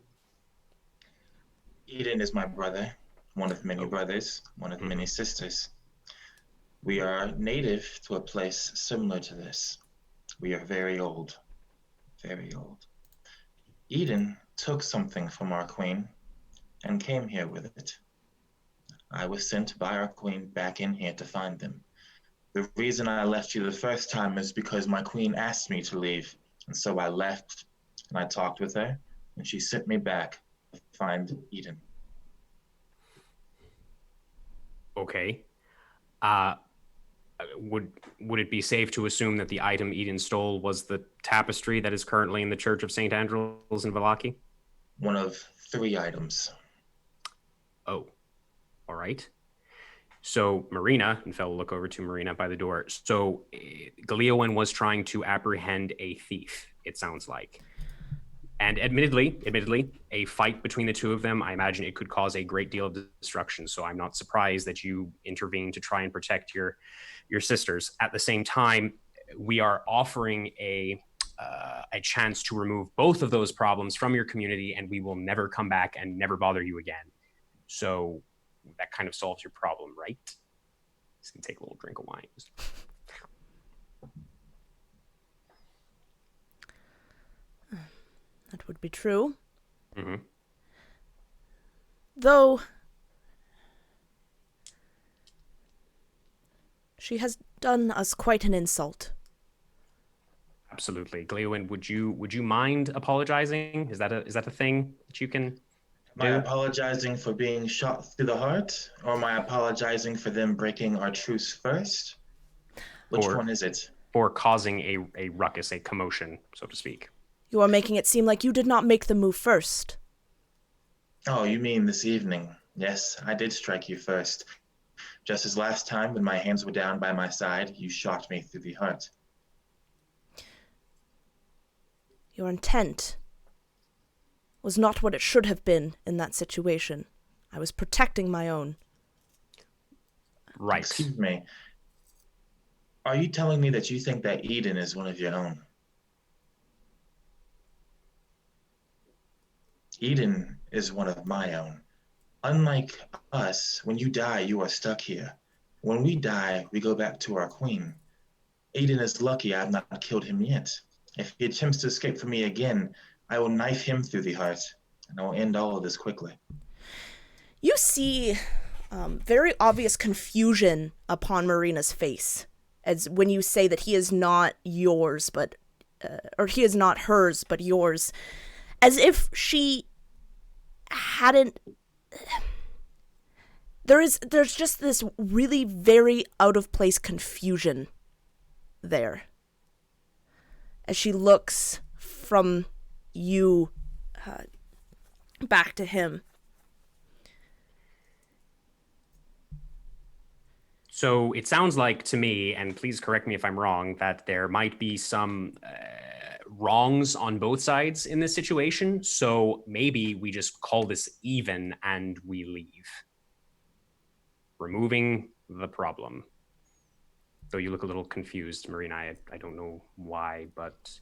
Eden is my brother, one of many brothers, one of many sisters. We are native to a place similar to this. We are very old, very old. Eden took something from our queen and came here with it. I was sent by our queen back in here to find them. The reason I left you the first time is because my queen asked me to leave. And so I left, and I talked with her, and she sent me back to find Eden. Okay. would it be safe to assume that the item Eden stole was the tapestry that is currently in the Church of St. Andrews in Vallaki? One of 3 items. Oh, all right. So Marina, and Fel will look over to Marina by the door. So Gliowen was trying to apprehend a thief, it sounds like. And admittedly, a fight between the two of them, I imagine it could cause a great deal of destruction. So I'm not surprised that you intervened to try and protect your sisters. At the same time, we are offering a chance to remove both of those problems from your community, and we will never come back and never bother you again. So that kind of solves your problem, right? Just gonna take a little drink of wine. That would be true. Mm-hmm. Though she has done us quite an insult. Absolutely, Gliowen. Would you mind apologizing? Is that a thing that you can Am I do? apologizing for being shot through the heart, or am I apologizing for them breaking our truce first? Which one is it? For causing a ruckus, a commotion, so to speak. You are making it seem like you did not make the move first. Oh, you mean this evening? Yes, I did strike you first. Just as last time, when my hands were down by my side, you shot me through the heart. Your intent was not what it should have been in that situation. I was protecting my own. Right. Excuse me. Are you telling me that you think that Eden is one of your own? Eden is one of my own. Unlike us, when you die, you are stuck here. When we die, we go back to our queen. Eden is lucky I have not killed him yet. If he attempts to escape from me again, I will knife him through the heart, and I will end all of this quickly. You see very obvious confusion upon Marina's face, as when you say that he is not yours, but or he is not hers, but yours, as if she hadn't. There's just this really very out of place confusion there, as she looks from you back to him. So it sounds like to me, and please correct me if I'm wrong, that there might be some wrongs on both sides in this situation. So maybe we just call this even and we leave. Removing the problem. Though you look a little confused, Marina. I don't know why, but...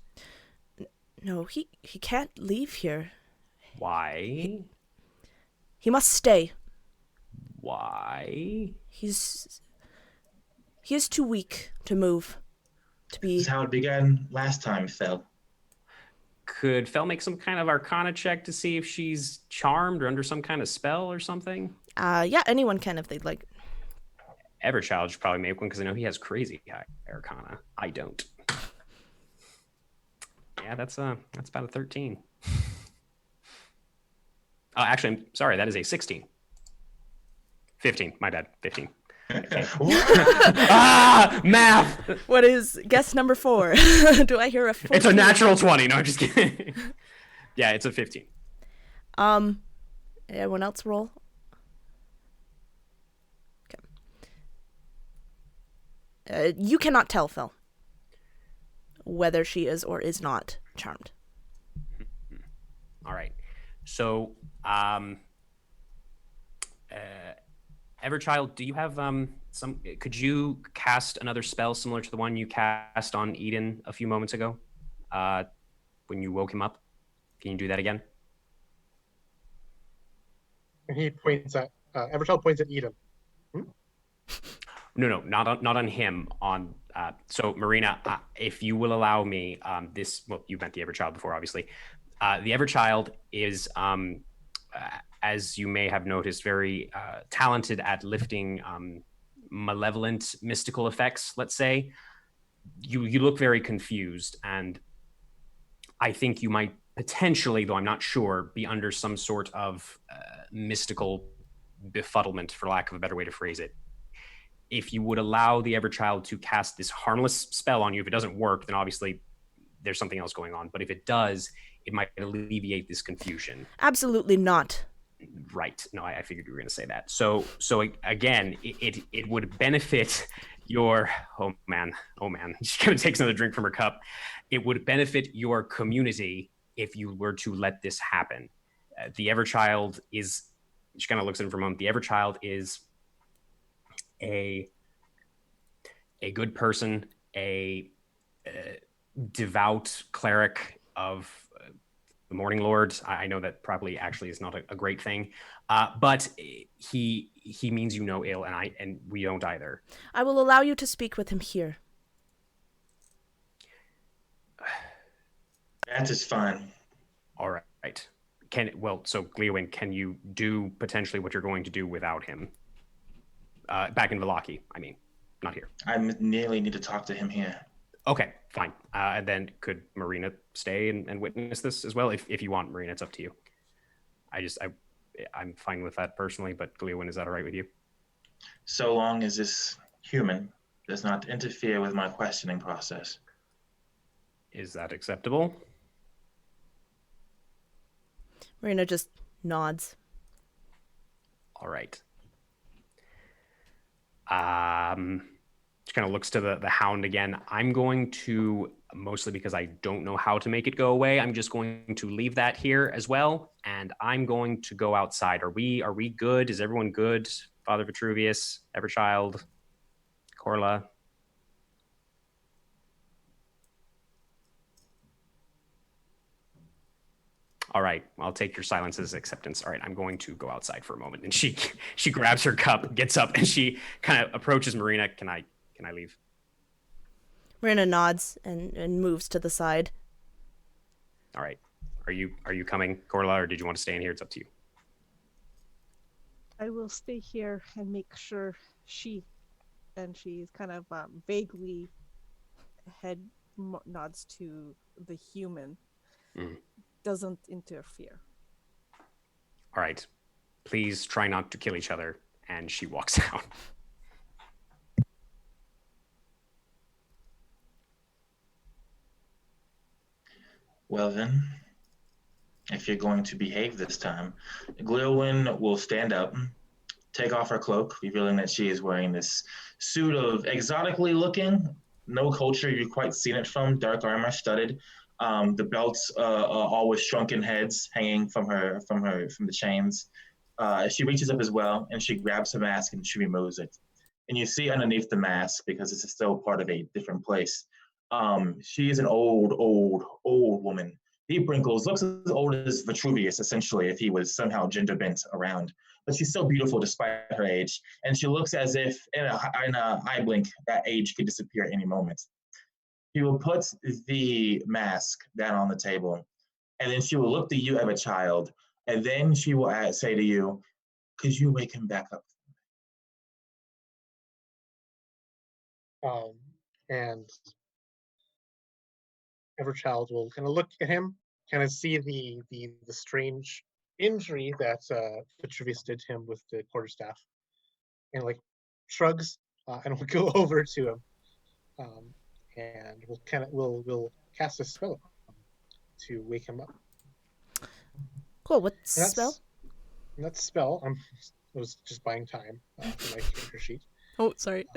No, he can't leave here. Why? He must stay. Why? He is too weak to move. To be... This is how it began last time, Fel. Could Fel make some kind of arcana check to see if she's charmed or under some kind of spell or something? Yeah, anyone can if they'd like. Everchild should probably make one because I know he has crazy high arcana. I don't. Yeah, that's about a 13. Actually, I'm sorry, that is a 16. 15, my bad, 15. Math! What is guess number 4? Do I hear a 14? It's a natural 20. No, I'm just kidding. Yeah, it's a 15. Everyone else roll. Okay. You cannot tell, Phil, whether she is or is not charmed. All right. So, Everchild, do you have some? Could you cast another spell similar to the one you cast on Eden a few moments ago, when you woke him up? Can you do that again? And he points at Everchild points at Eden. No, not on him. On so Marina, if you will allow me, this. Well, you meant the Everchild before, obviously. The Everchild is, as you may have noticed, very talented at lifting malevolent mystical effects. Let's say you look very confused, and I think you might potentially, though I'm not sure, be under some sort of mystical befuddlement, for lack of a better way to phrase it. if you would allow the Everchild to cast this harmless spell on you, if it doesn't work, then obviously there's something else going on. But if it does, it might alleviate this confusion. Absolutely not. Right. No, I figured you were going to say that. So again, it would benefit your, oh man, she's going to take another drink from her cup. It would benefit your community if you were to let this happen. The Everchild is, she kind of looks at him for a moment. The Everchild is a good person, a devout cleric of the Morning Lord. I know that probably actually is not a great thing, but he means you no ill, and we don't either. I will allow you to speak with him here. That is fine. All right. So Gliowen, can you do potentially what you're going to do without him? Back in Vallaki, I mean, not here. I nearly need to talk to him here. Okay, fine. And then could Marina stay and witness this as well? If you want, Marina, it's up to you. I'm fine with that personally, but Gliowen, is that all right with you? So long as this human does not interfere with my questioning process. Is that acceptable? Marina just nods. All right. She kind of looks to the hound again. I'm going to, mostly because I don't know how to make it go away, I'm just going to leave that here as well, and I'm going to go outside. Are we good? Is everyone good? Father Vitruvius, Everchild, Corla? All right, I'll take your silence as acceptance. All right, I'm going to go outside for a moment. And she grabs her cup, gets up, and she kind of approaches Marina. Can I leave? Marina nods and moves to the side. All right. Are you coming, Corla, or did you want to stay in here? It's up to you. I will stay here and make sure she's kind of vaguely head nods to the human. Doesn't interfere. All right. Please try not to kill each other. And she walks out. Well then, if you're going to behave this time, Gliowen will stand up, take off her cloak, revealing that she is wearing this suit of exotically looking, no culture you've quite seen it from, dark armor studded. The belts all with shrunken heads hanging from the chains. She reaches up as well and she grabs her mask and she removes it. And you see underneath the mask, because this is still part of a different place, she is an old woman. Deep wrinkles, looks as old as Vitruvius, essentially, if he was somehow gender bent around. But she's still beautiful despite her age. And she looks as if in a eye blink, that age could disappear at any moment. She will put the mask down on the table, and then she will look to you, Everchild, and then she will say to you, could you wake him back up? And Everchild will kind of look at him, kind of see the strange injury that Vitruvius did to him with the quarterstaff, and like shrugs and will go over to him, and we'll cast a spell to wake him up. Cool. What spell? That spell. I was just buying time for my character sheet. Oh, sorry.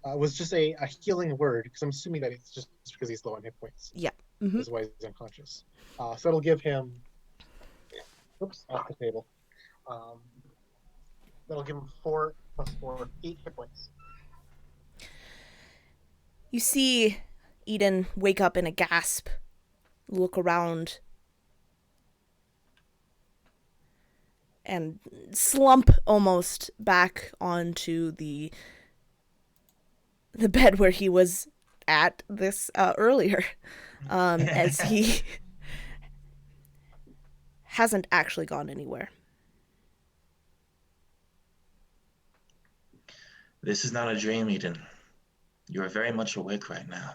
Was just a healing word, because I'm assuming that it's just because he's low on hit points. Yeah. That's why he's unconscious. So it'll give him. Oops, off the table. That'll give him 4 + 4, 8 hit points. You see Eden wake up in a gasp, look around, and slump almost back onto the bed where he was at this earlier, as he hasn't actually gone anywhere. This is not a dream, Eden. You are very much awake right now,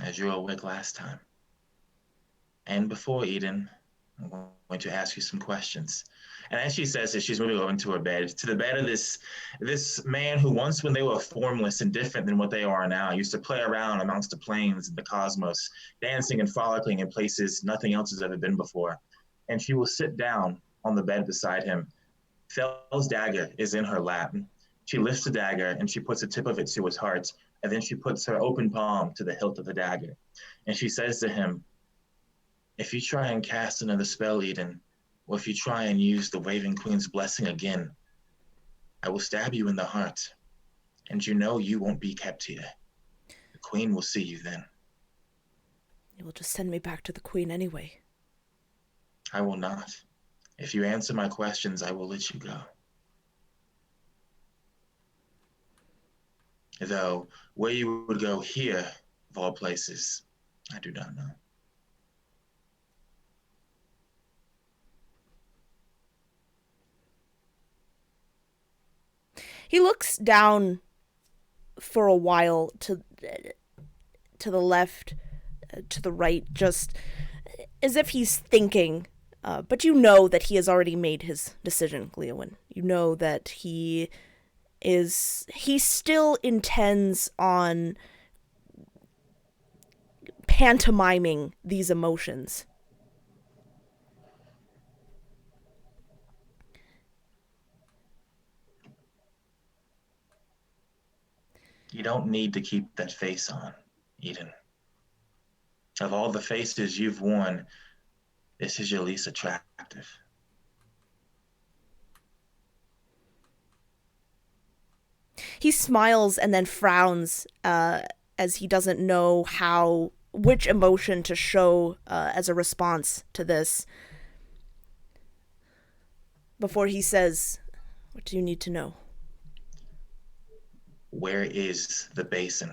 as you were awake last time. And before, Eden, I'm going to ask you some questions. And as she says this, she's moving over into her bed, to the bed of this man who once, when they were formless and different than what they are now, used to play around amongst the planes and the cosmos, dancing and frolicking in places nothing else has ever been before. And she will sit down on the bed beside him. Fell's dagger is in her lap. She lifts the dagger and she puts the tip of it to his heart, and then she puts her open palm to the hilt of the dagger. And she says to him, if you try and cast another spell, Eden, or if you try and use the Raven Queen's blessing again, I will stab you in the heart, and you know you won't be kept here. The Queen will see you then. You will just send me back to the Queen anyway. I will not. If you answer my questions, I will let you go. Though, where you would go here, of all places, I do not know. He looks down for a while to the left, to the right, just as if he's thinking. But you know that he has already made his decision, Gliowen. You know that he still intends on pantomiming these emotions. You don't need to keep that face on, Eden. Of all the faces you've worn, this is your least attractive. He smiles and then frowns as he doesn't know which emotion to show as a response to this. Before he says, what do you need to know? Where is the basin?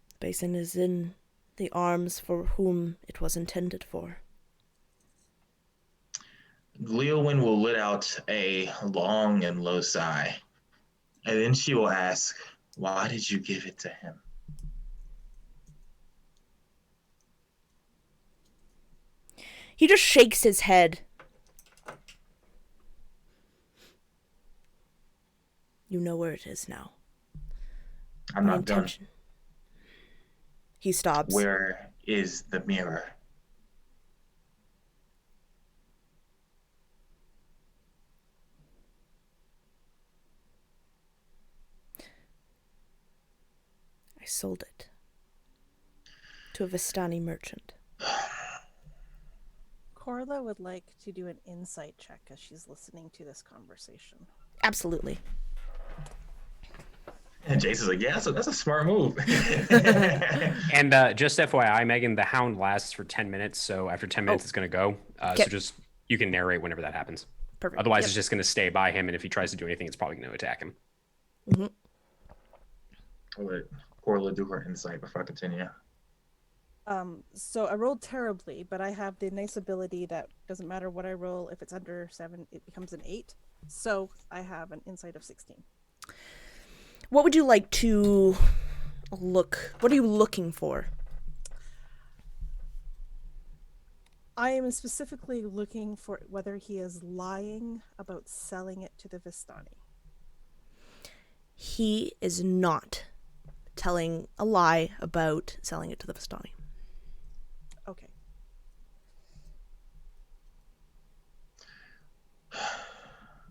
The basin is in the arms for whom it was intended for. Gliowen will let out a long and low sigh, and then she will ask, why did you give it to him? He just shakes his head. You know where it is now. I'm not done. He stops. Where is the mirror? I sold it to a Vistani merchant. Corla would like to do an insight check as she's listening to this conversation. Absolutely. And Jason's like, yeah, that's a smart move. And just FYI, Megan, the hound lasts for 10 minutes. So after 10 minutes, it's going to go. So just, you can narrate whenever that happens. Perfect. Otherwise, it's just going to stay by him. And if he tries to do anything, it's probably going to attack him. Mm-hmm. I'll let Corla do her insight before I continue. So I rolled terribly, but I have the nice ability that doesn't matter what I roll, if it's under 7, it becomes an 8. So I have an insight of 16. What would you like to look? What are you looking for? I am specifically looking for whether he is lying about selling it to the Vistani. He is not telling a lie about selling it to the Vistani. Okay.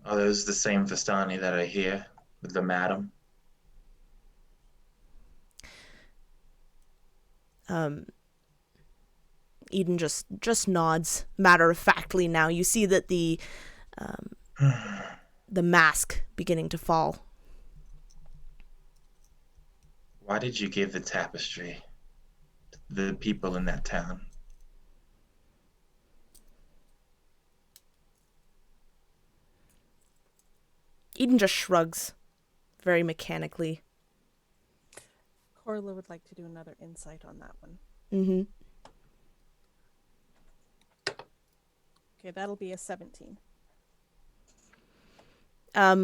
Are those the same Vistani that are here with the madam? Eden just nods matter-of-factly now. You see that the mask beginning to fall. Why did you give the tapestry to the people in that town? Eden just shrugs very mechanically. Corla would like to do another insight on that one. Mm-hmm. Okay, that'll be a 17. Are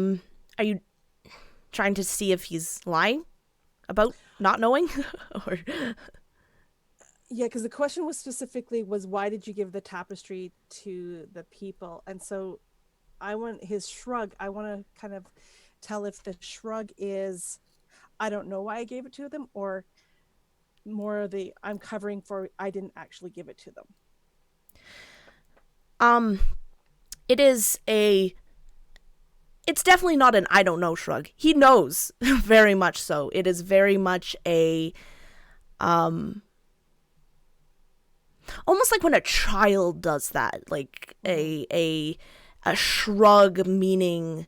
you... trying to see if he's lying about not knowing? Or Yeah, because the question was specifically why did you give the tapestry to the people? And so I want his shrug. I want to kind of tell if the shrug is, I don't know why I gave it to them, or more of the, I'm covering for I didn't actually give it to them. It's definitely not an I don't know shrug. He knows, very much so. It is very much a almost like when a child does that, like a shrug, meaning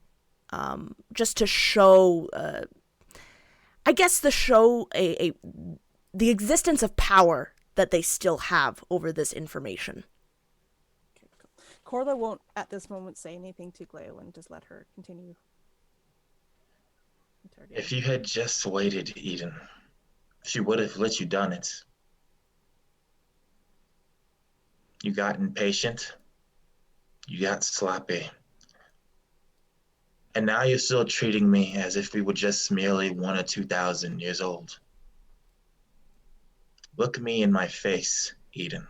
just to show I guess the show the existence of power that they still have over this information. Okay, cool. Corla won't at this moment say anything to Gliowen. Just let her continue. If you had just waited, Eden, she would have let you done it. You got impatient. You got sloppy. And now you're still treating me as if we were just merely 1,000 or 2,000 years old. Look me in my face, Eden.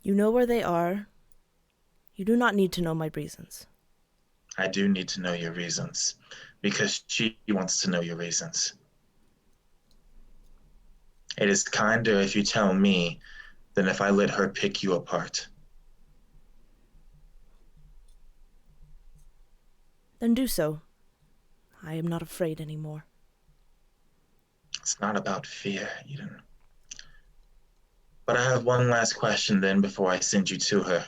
You know where they are. You do not need to know my reasons. I do need to know your reasons, because she wants to know your reasons. It is kinder if you tell me than if I let her pick you apart. Then do so. I am not afraid anymore. It's not about fear, Eden. But I have one last question then before I send you to her.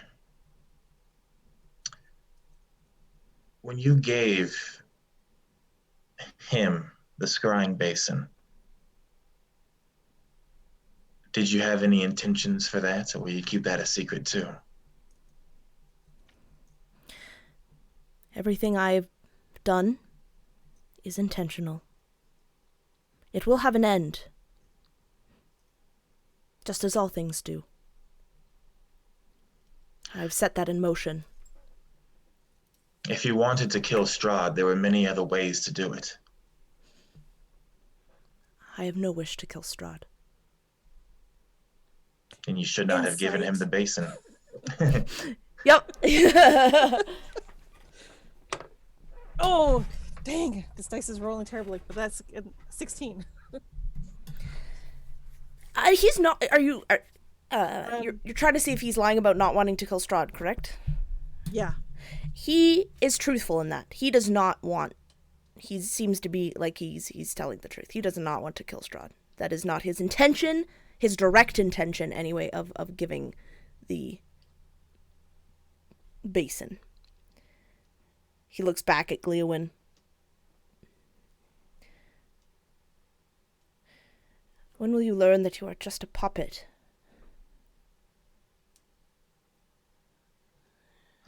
When you gave him the scrying basin, did you have any intentions for that, or will you keep that a secret too? Everything I've done is intentional. It will have an end, just as all things do. I've set that in motion. If you wanted to kill Strahd, there were many other ways to do it. I have no wish to kill Strahd. And you should not have given him the basin. Yep. Oh, dang! This dice is rolling terribly, but that's 16. He's not. Are you? You're trying to see if he's lying about not wanting to kill Strahd, correct? Yeah. He is truthful in that. He does not want. He seems to be like he's telling the truth. He does not want to kill Strahd. That is not his intention. His direct intention, anyway, of giving the basin. He looks back at Gliowen. When will you learn that you are just a puppet?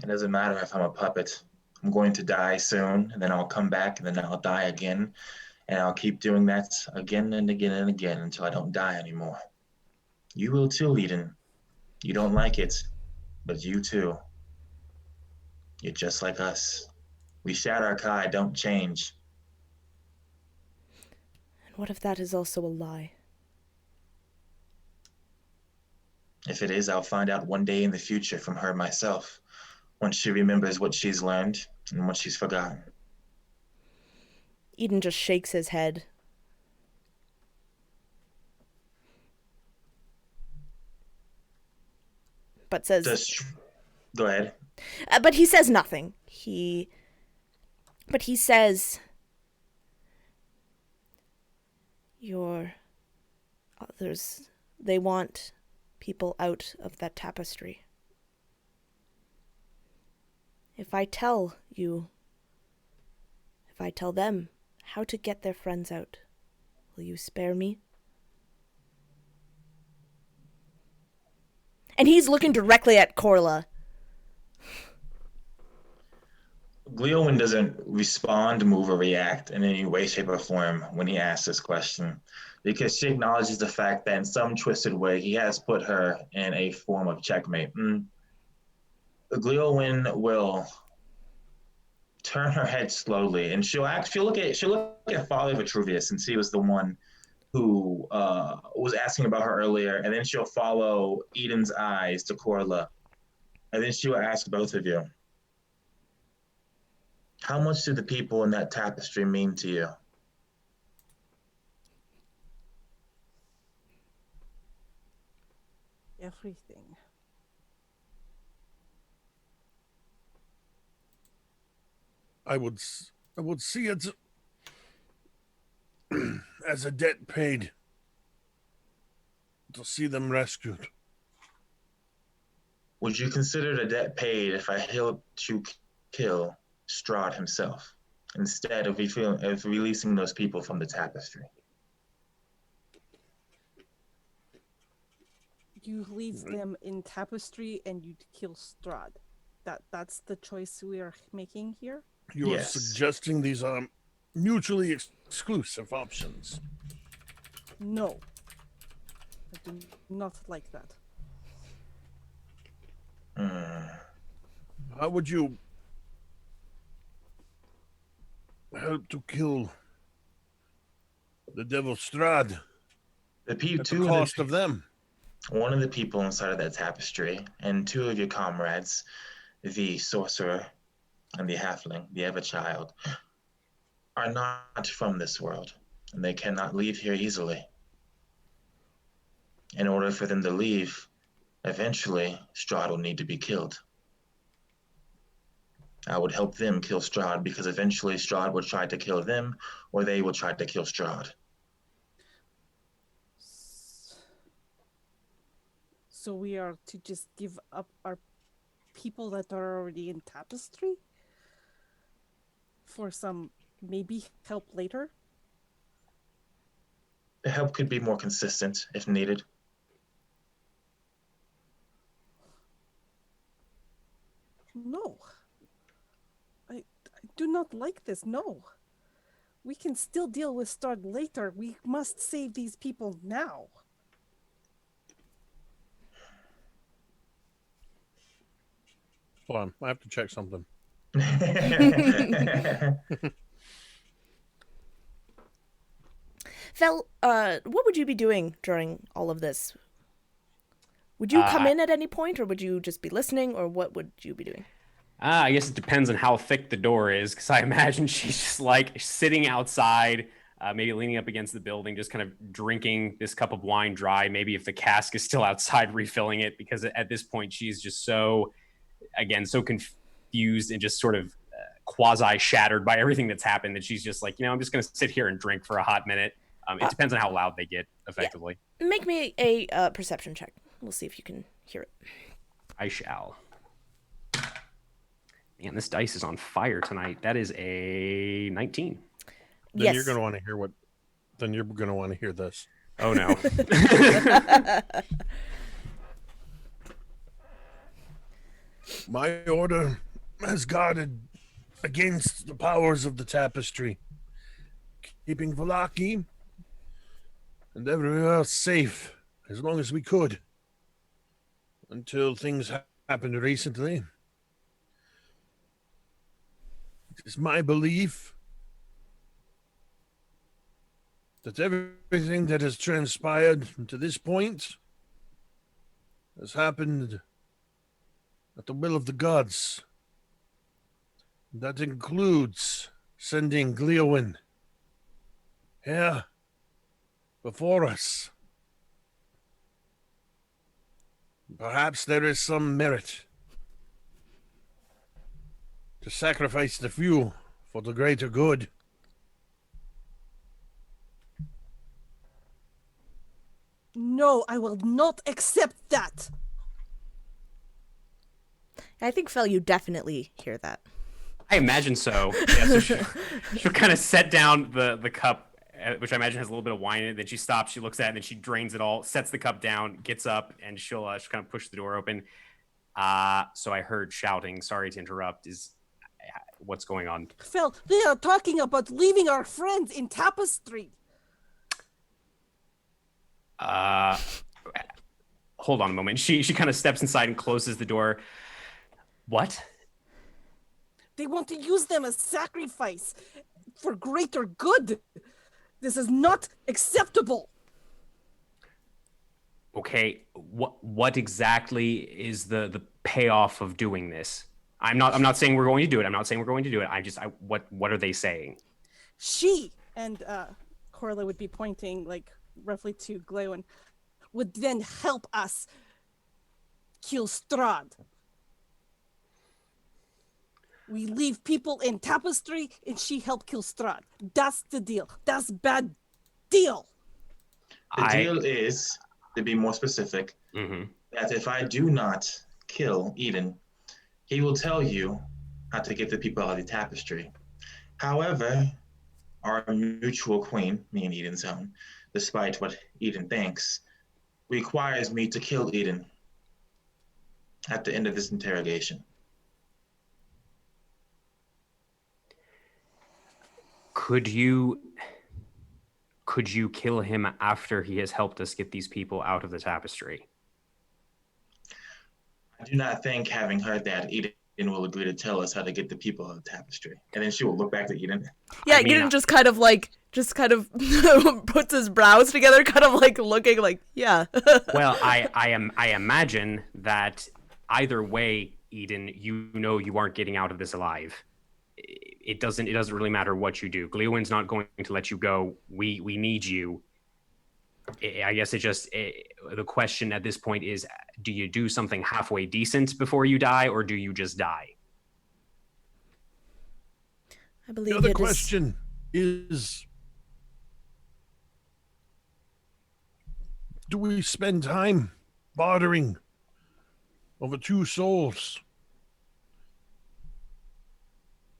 It doesn't matter if I'm a puppet. I'm going to die soon, and then I'll come back, and then I'll die again. And I'll keep doing that again and again and again until I don't die anymore. You will too, Eden. You don't like it, but you too. You're just like us. We Shadar-kai don't change. And what if that is also a lie? If it is, I'll find out one day in the future from her myself, when she remembers what she's learned and what she's forgotten. Eden just shakes his head. But says... Go ahead. But he says nothing. But he says... Your others, they want people out of that tapestry. If I tell them how to get their friends out, will you spare me? And he's looking directly at Corla. Gliowen doesn't respond, move, or react in any way, shape, or form when he asks this question, because she acknowledges the fact that in some twisted way he has put her in a form of checkmate. Gliowen will turn her head slowly, and she'll look at Father Vitruvius, since he was the one who was asking about her earlier, and then she'll follow Eden's eyes to Corla, and then she will ask both of you, how much do the people in that tapestry mean to you? Everything. I would see it as a debt paid to see them rescued. Would you consider it a debt paid if I helped you kill Strahd himself instead of releasing those people from the tapestry? You leave them in tapestry and you kill Strahd. That's the choice we are making here? You are Yes. suggesting these are mutually exclusive options. No. I do not like that. How would you help to kill the devil Strahd at the cost of them? One of the people inside of that tapestry and two of your comrades, the sorcerer and the halfling, the Everchild, are not from this world, and they cannot leave here easily. In order for them to leave, eventually Strahd will need to be killed. I would help them kill Strahd, because eventually Strahd will try to kill them, or they will try to kill Strahd. So we are to just give up our people that are already in tapestry? For some maybe help later? The help could be more consistent if needed. No. I do not like this, no. We can still deal with Strahd later. We must save these people now. Hold on, I have to check something. Fel, what would you be doing during all of this? Would you come in at any point, or would you just be listening, or what would you be doing? I guess it depends on how thick the door is, because I imagine she's just like sitting outside, maybe leaning up against the building, just kind of drinking this cup of wine dry. Maybe if the cask is still outside, refilling it, because at this point she's just so confused and just sort of quasi shattered by everything that's happened that she's just like, I'm just going to sit here and drink for a hot minute. It depends on how loud they get, effectively. Yeah. Make me a perception check. We'll see if you can hear it. I shall. Man, this dice is on fire tonight. That is a 19. Then yes. You're going to want to hear what. Then you're going to want to hear this. Oh no. My order has guarded against the powers of the tapestry, keeping Vallaki and everyone else safe as long as we could, until things happened recently. It is my belief that everything that has transpired to this point has happened at the will of the gods. That includes sending Gliowen here before us. Perhaps there is some merit to sacrifice the few for the greater good. No, I will not accept that. I think, Fel, you definitely hear that. I imagine so. Yeah, so she'll kind of set down the cup, which I imagine has a little bit of wine in it. Then she stops, she looks at it, and then she drains it all, sets the cup down, gets up, and she'll kind of push the door open. So I heard shouting. Sorry to interrupt. What's going on? Fel, they are talking about leaving our friends in tapestry. Hold on a moment. She kind of steps inside and closes the door. What? They want to use them as sacrifice for greater good. This is not acceptable. Okay, what exactly is the payoff of doing this? I'm not saying we're going to do it. I'm not saying we're going to do it. What are they saying? She and Corla would be pointing like roughly to Gliowen, would then help us kill Strahd. We leave people in tapestry and she helped kill Strahd. That's the deal. That's bad deal. The deal is, to be more specific, that if I do not kill Eden, he will tell you how to get the people out of the tapestry. However, our mutual queen, me and Eden's own, despite what Eden thinks, requires me to kill Eden at the end of this interrogation. Could you kill him after he has helped us get these people out of the tapestry? I do not think, having heard that, Eden will agree to tell us how to get the people out of the tapestry. And then she will look back to Eden. Yeah, Eden just kind of puts his brows together, kind of like looking like, yeah. Well, I imagine that either way, Eden, you know you aren't getting out of this alive. It doesn't really matter what you do. Gliowen's not going to let you go. We need you. I guess the question at this point is, do you do something halfway decent before you die, or do you just die? I believe the other question is, do we spend time bartering over 2 souls?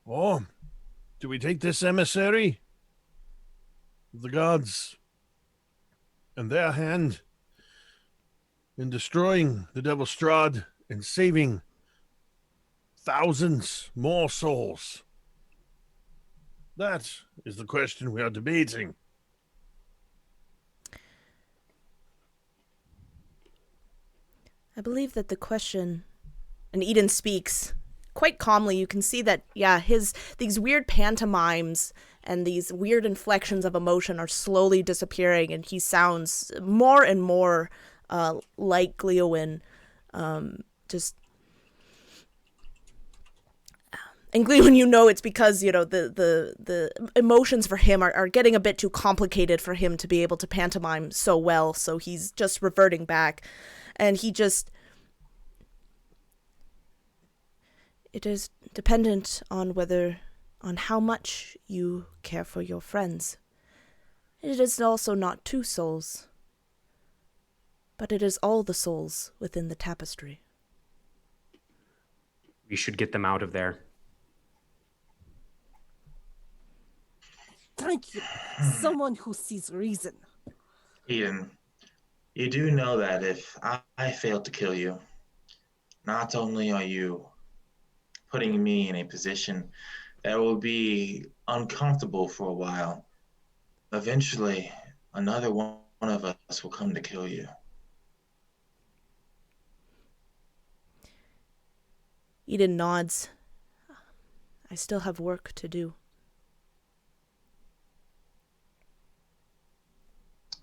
Or do we take this emissary of the gods in their hand in destroying the Devil Strahd and saving thousands more souls? That is the question we are debating. I believe that the question, and Eden speaks quite calmly. You can see that, yeah, these weird pantomimes and these weird inflections of emotion are slowly disappearing, and he sounds more and more like Gliowen. And Gliowen, you know, it's because, you know, the emotions for him are getting a bit too complicated for him to be able to pantomime so well, so he's just reverting back. And he just... It is dependent on how much you care for your friends. It is also not 2 souls, but it is all the souls within the tapestry. We should get them out of there. Thank you. Someone who sees reason. Eden, you do know that if I fail to kill you, not only are you putting me in a position that will be uncomfortable for a while, eventually another one of us will come to kill you. Eden nods. I still have work to do.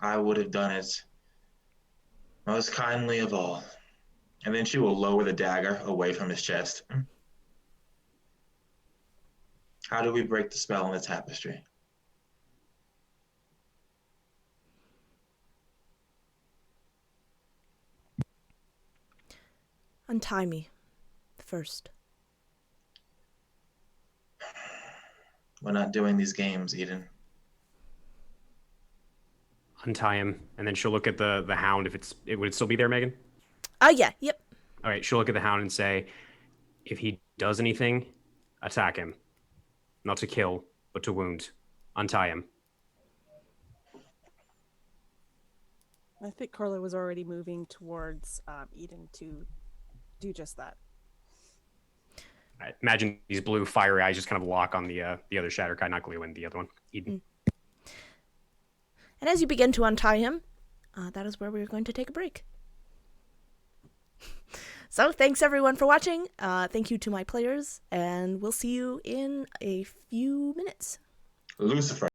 I would have done it most kindly of all. And then she will lower the dagger away from his chest. How do we break the spell on the tapestry? Untie me first. We're not doing these games, Eden. Untie him, and then she'll look at the hound. Would it still be there, Megan? Yeah, yep. All right, she'll look at the hound and say, if he does anything, attack him. Not to kill, but to wound. Untie him. I think Carla was already moving towards Eden to do just that. I imagine these blue fiery eyes just kind of lock on the other Shatterkai, not Gliowen, the other one, Eden. And as you begin to untie him, that is where we're going to take a break. So thanks everyone for watching. Thank you to my players, and we'll see you in a few minutes. Lucifer.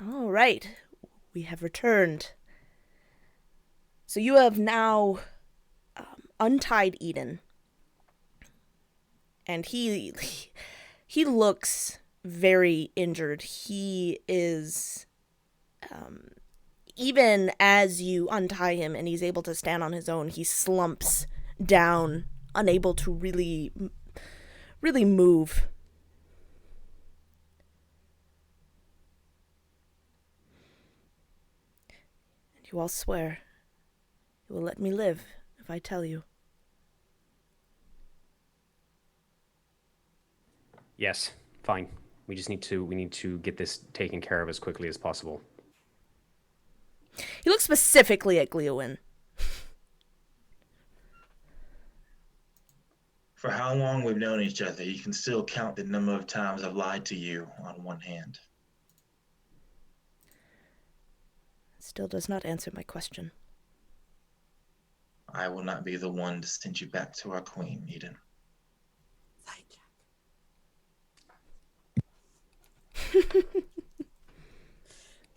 All right. We have returned. So you have now untied Eden. And he looks very injured. He is, even as you untie him and he's able to stand on his own, he slumps down, unable to really move. And you all swear you will let me live if I tell you. Yes, fine. We need to get this taken care of as quickly as possible. He looks specifically at Gliowen. For how long we've known each other, you can still count the number of times I've lied to you on one hand. Still does not answer my question. I will not be the one to send you back to our queen, Eden.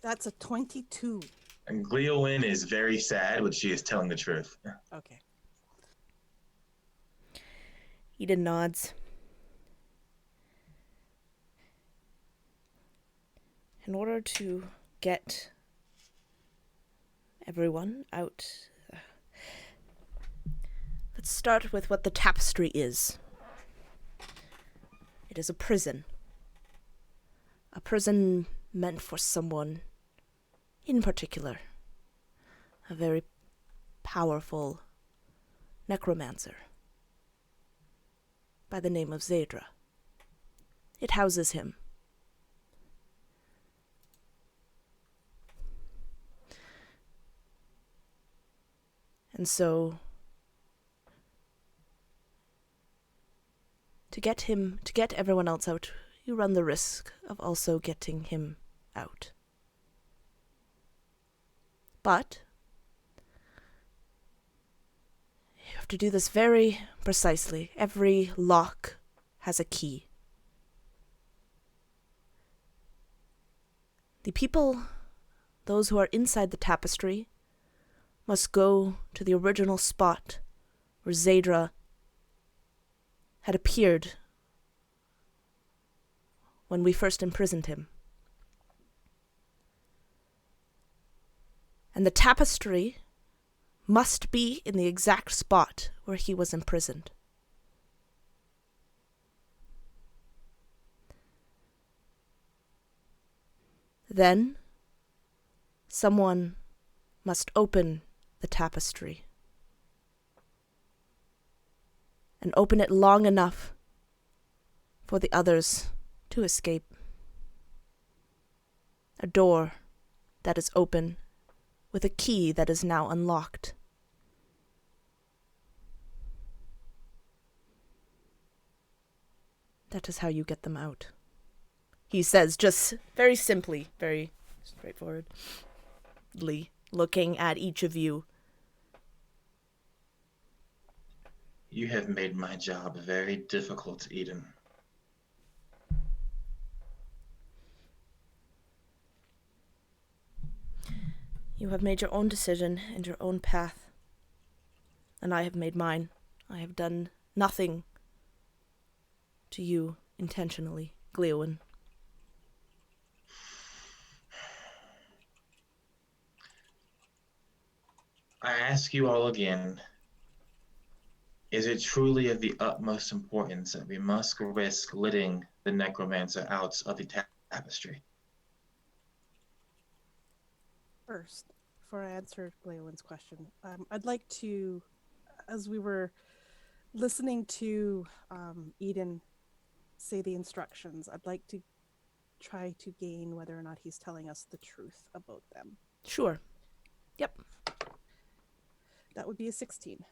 That's a 22. And Gliowen is very sad, but she is telling the truth. Okay. Eden nods. In order to get everyone out, let's start with what the tapestry is. It is a prison. A prison meant for someone in particular. A very powerful necromancer by the name of Zadra. It houses him. And so, to get everyone else out, you run the risk of also getting him out. But you have to do this very precisely. Every lock has a key. The people, those who are inside the tapestry, must go to the original spot where Zadra had appeared when we first imprisoned him. And the tapestry must be in the exact spot where he was imprisoned. Then, someone must open the tapestry and open it long enough for the others to escape. A door that is open with a key that is now unlocked. That is how you get them out. He says, just very simply, very straightforwardly, looking at each of you. You have made my job very difficult, Eden. You have made your own decision and your own path, and I have made mine. I have done nothing to you intentionally, Gliowen. I ask you all again, is it truly of the utmost importance that we must risk letting the necromancer out of the tapestry? First, before I answer Gliowen's question, I'd like to, as we were listening to Eden say the instructions, I'd like to try to gain whether or not he's telling us the truth about them. Sure. Yep. That would be a 16.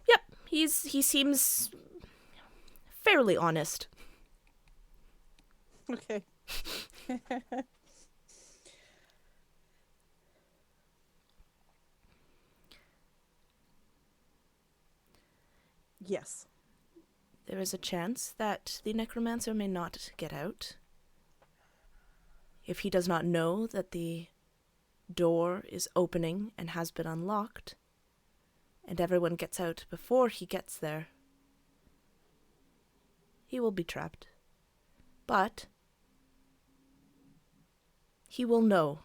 Yep. He seems fairly honest. Okay. Yes. There is a chance that the necromancer may not get out. If he does not know that the door is opening and has been unlocked, and everyone gets out before he gets there, he will be trapped. But he will know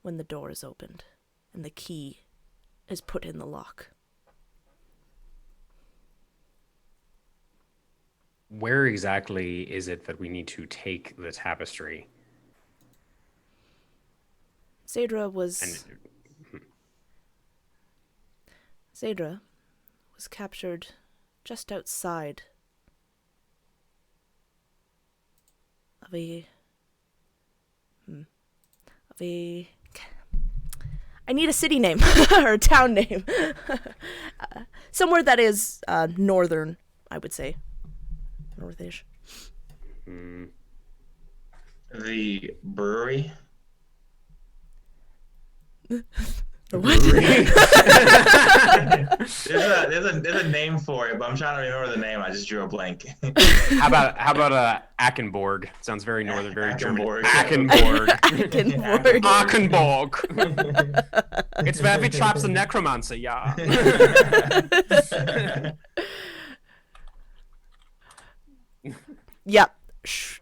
when the door is opened and the key is put in the lock. Where exactly is it that we need to take the tapestry? Zadra was captured just outside of a I need a city name or a town name. Somewhere that is northern, I would say. Northish. The brewery. What? there's a name for it, but I'm trying to remember the name. I just drew a blank. How about Ackenborg? Sounds very northern, very Ackenborg. German. Ackenborg. Ackenborg. Ackenborg. It's where we traps the necromancer, yeah. Yep.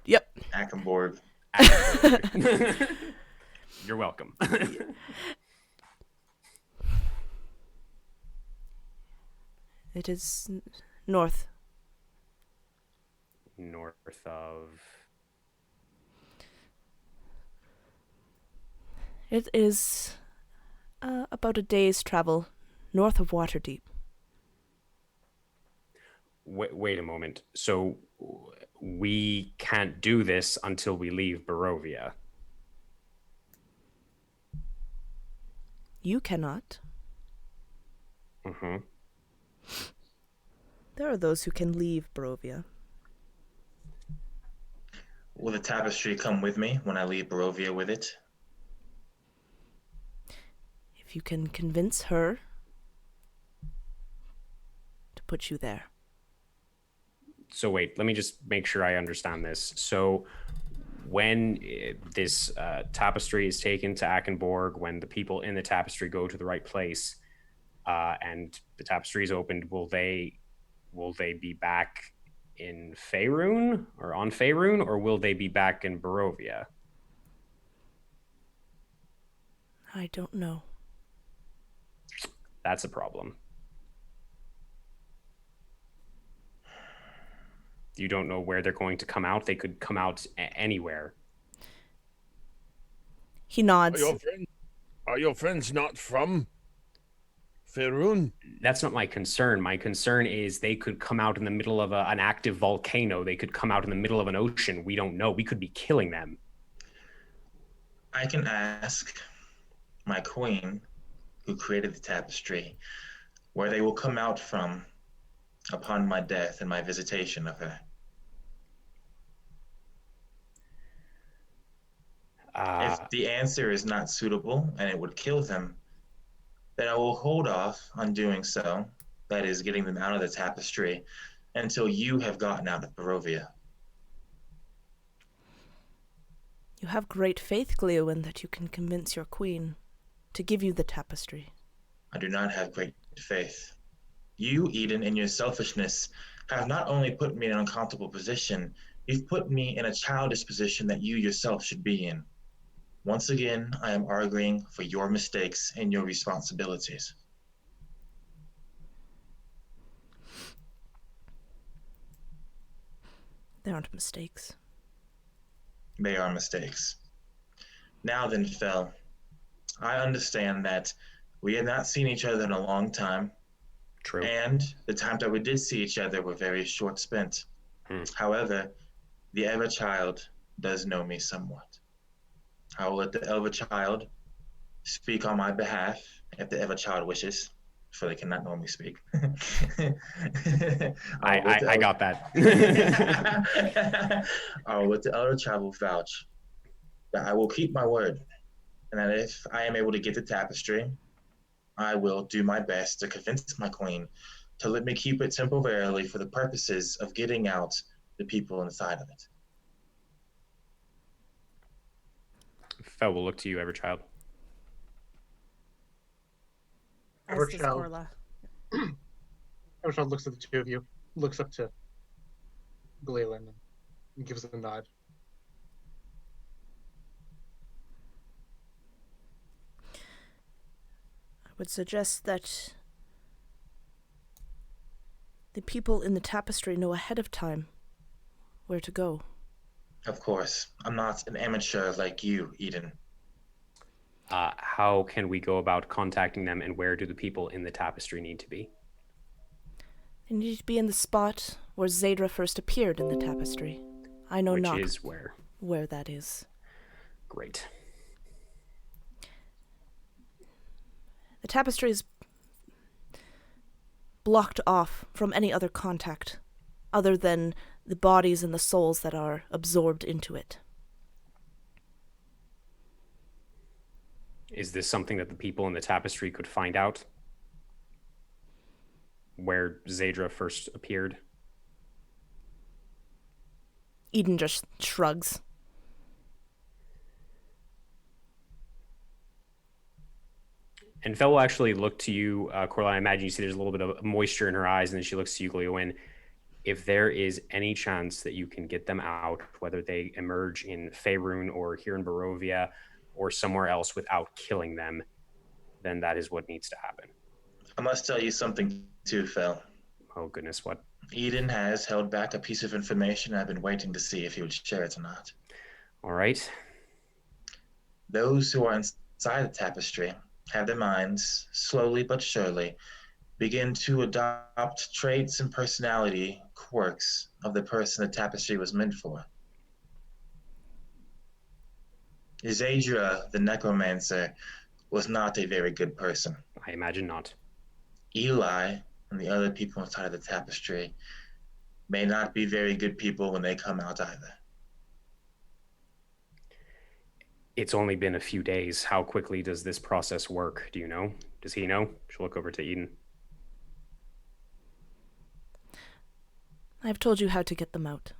Yep. Ackenborg. You're welcome. It is north. North of... It is about a day's travel north of Waterdeep. Wait a moment. So we can't do this until we leave Barovia. You cannot. Mm-hmm. There are those who can leave Barovia. Will the tapestry come with me when I leave Barovia with it? If you can convince her to put you there. So wait, let me just make sure I understand this. So when this tapestry is taken to Ackenborg, when the people in the tapestry go to the right place, and the tapestry is opened, will they be back in Faerun or on Faerun, or will they be back in Barovia? I don't know. That's a problem. You don't know where they're going to come out. They could come out anywhere. He nods. Are your friends not from Faerun? That's not my concern. My concern is they could come out in the middle of an active volcano. They could come out in the middle of an ocean. We don't know. We could be killing them. I can ask my queen, who created the tapestry, where they will come out from upon my death and my visitation of her. If the answer is not suitable and it would kill them, then I will hold off on doing so, that is, getting them out of the tapestry, until you have gotten out of Barovia. You have great faith, Gliowen, that you can convince your queen to give you the tapestry. I do not have great faith. You, Eden, in your selfishness, have not only put me in an uncomfortable position, you've put me in a childish position that you yourself should be in. Once again, I am arguing for your mistakes and your responsibilities. They aren't mistakes. They are mistakes. Now then, Fel, I understand that we had not seen each other in a long time. True. And the times that we did see each other were very short spent. However, the Ever-Child does know me somewhat. I will let the Ever-Child speak on my behalf if the Ever-Child wishes, for they cannot normally speak. I got that. I will let the Ever-Child vouch that I will keep my word, and that if I am able to get the tapestry, I will do my best to convince my queen to let me keep it temporarily for the purposes of getting out the people inside of it. Fel will look to you, Everchild. As does Everchild. Corla. Everchild looks at the two of you, looks up to Gliowen, and gives a nod. I would suggest that the people in the tapestry know ahead of time where to go. Of course, I'm not an amateur like you, Eden. How can we go about contacting them, and where do the people in the tapestry need to be? They need to be in the spot where Zadra first appeared in the tapestry. I know Which not is where? where that is. Great. The tapestry is blocked off from any other contact other than the bodies and the souls that are absorbed into it. Is this something that the people in the tapestry could find out? Where Zadra first appeared? Eden just shrugs. And Fel will actually look to you, Corla. I imagine you see there's a little bit of moisture in her eyes, and then she looks to you, Gliowen. If there is any chance that you can get them out, whether they emerge in Faerun or here in Barovia or somewhere else without killing them, then that is what needs to happen. I must tell you something too, Fel. Oh, goodness, what? Eden has held back a piece of information. I've been waiting to see if he would share it or not. All right. Those who are inside the tapestry have their minds, slowly but surely, begin to adopt traits and personality quirks of the person the tapestry was meant for. Zadra, the necromancer, was not a very good person. I imagine not. Eli and the other people inside of the tapestry may not be very good people when they come out either. It's only been a few days. How quickly does this process work? Do you know? Does he know? She'll look over to Eden. I've told you how to get them out.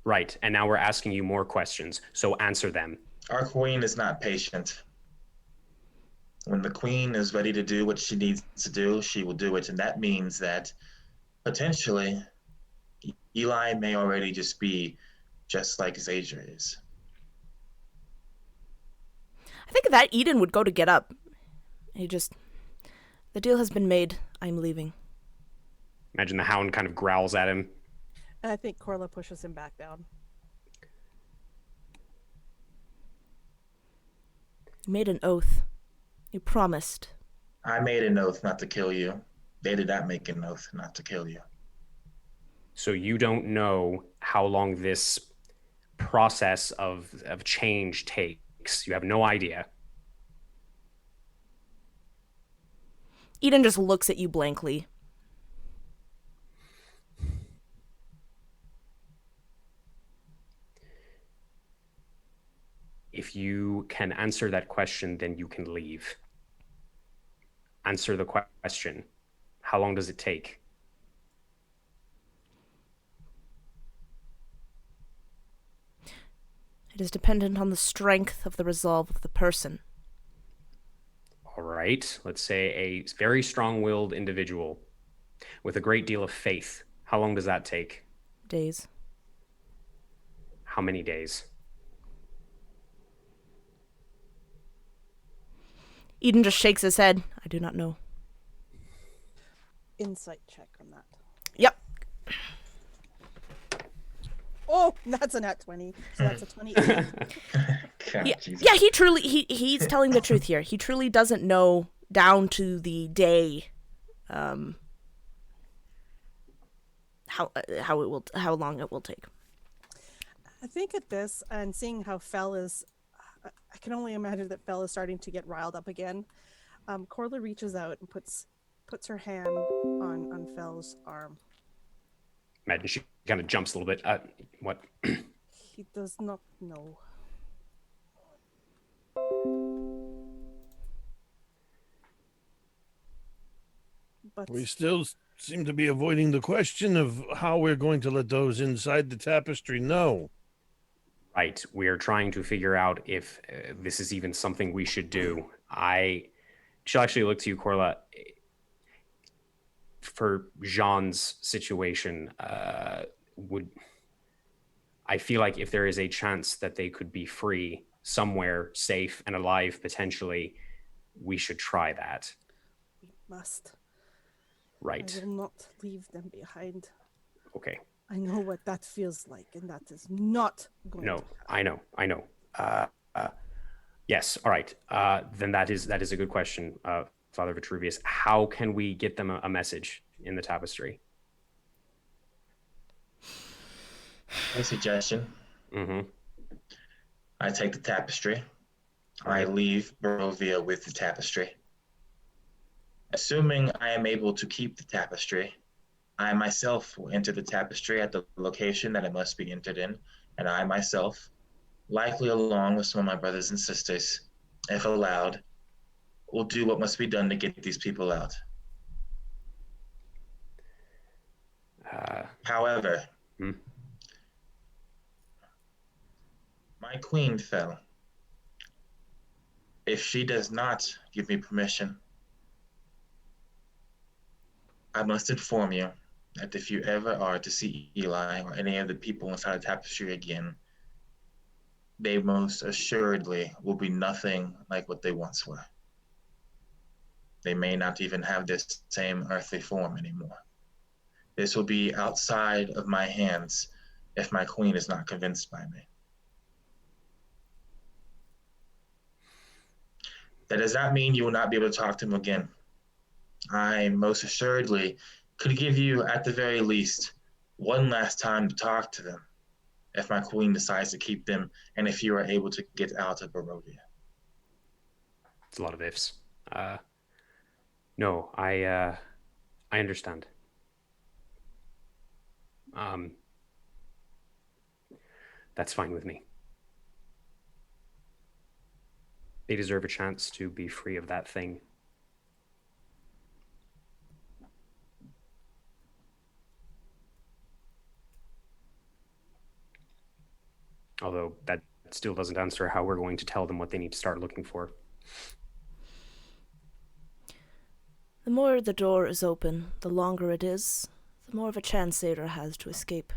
Right, and now we're asking you more questions, so answer them. Our queen is not patient. When the queen is ready to do what she needs to do, she will do it, and that means that potentially Eli may already just be just like Zadra is. I think that Eden would go to get up. The deal has been made. I'm leaving. Imagine the hound kind of growls at him. And I think Corla pushes him back down. You made an oath. You promised. I made an oath not to kill you. They did not make an oath not to kill you. So you don't know how long this process of change takes. You have no idea. Eden just looks at you blankly. If you can answer that question, then you can leave. Answer the question. How long does it take? It is dependent on the strength of the resolve of the person. All right, let's say a very strong-willed individual with a great deal of faith. How long does that take? Days. How many days? Eden just shakes his head. I do not know. Insight check on that. Yep. Oh, that's a nat 20. So that's a 20. God, Yeah, Jesus. yeah, he's telling the truth here. He truly doesn't know down to the day how long it will take. I think at this, and seeing how Fel is, I can only imagine that Fel is starting to get riled up again. Corla reaches out and puts her hand on Fel's arm. Imagine she kind of jumps a little bit. What? He does not know. But We still seem to be avoiding the question of how we're going to let those inside the tapestry know. Right. We are trying to figure out if this is even something we should do. I shall actually look to you, Corla, for Jean's situation. I feel like if there is a chance that they could be free somewhere, safe and alive, potentially, we should try that. We must. Right. I will not leave them behind. Okay. I know what that feels like, and that is not going to happen. I know. Yes. All right. Then that is a good question, Father Vitruvius. How can we get them a message in the tapestry? A suggestion. Mm-hmm. I take the tapestry. Right. I leave Barovia with the tapestry. Assuming I am able to keep the tapestry, I myself will enter the tapestry at the location that it must be entered in, and I myself, likely along with some of my brothers and sisters, if allowed, will do what must be done to get these people out. However, my queen fell. If she does not give me permission, I must inform you that if you ever are to see Eli or any of the people inside the tapestry again, they most assuredly will be nothing like what they once were. They may not even have this same earthly form anymore. This will be outside of my hands if my queen is not convinced by me. That does not mean you will not be able to talk to them again. I most assuredly could give you, at the very least, one last time to talk to them if my queen decides to keep them and if you are able to get out of Barovia. It's a lot of ifs. No, I understand. That's fine with me. They deserve a chance to be free of that thing. Although that still doesn't answer how we're going to tell them what they need to start looking for. The more the door is open, the longer it is, the more of a chance Zader has to escape.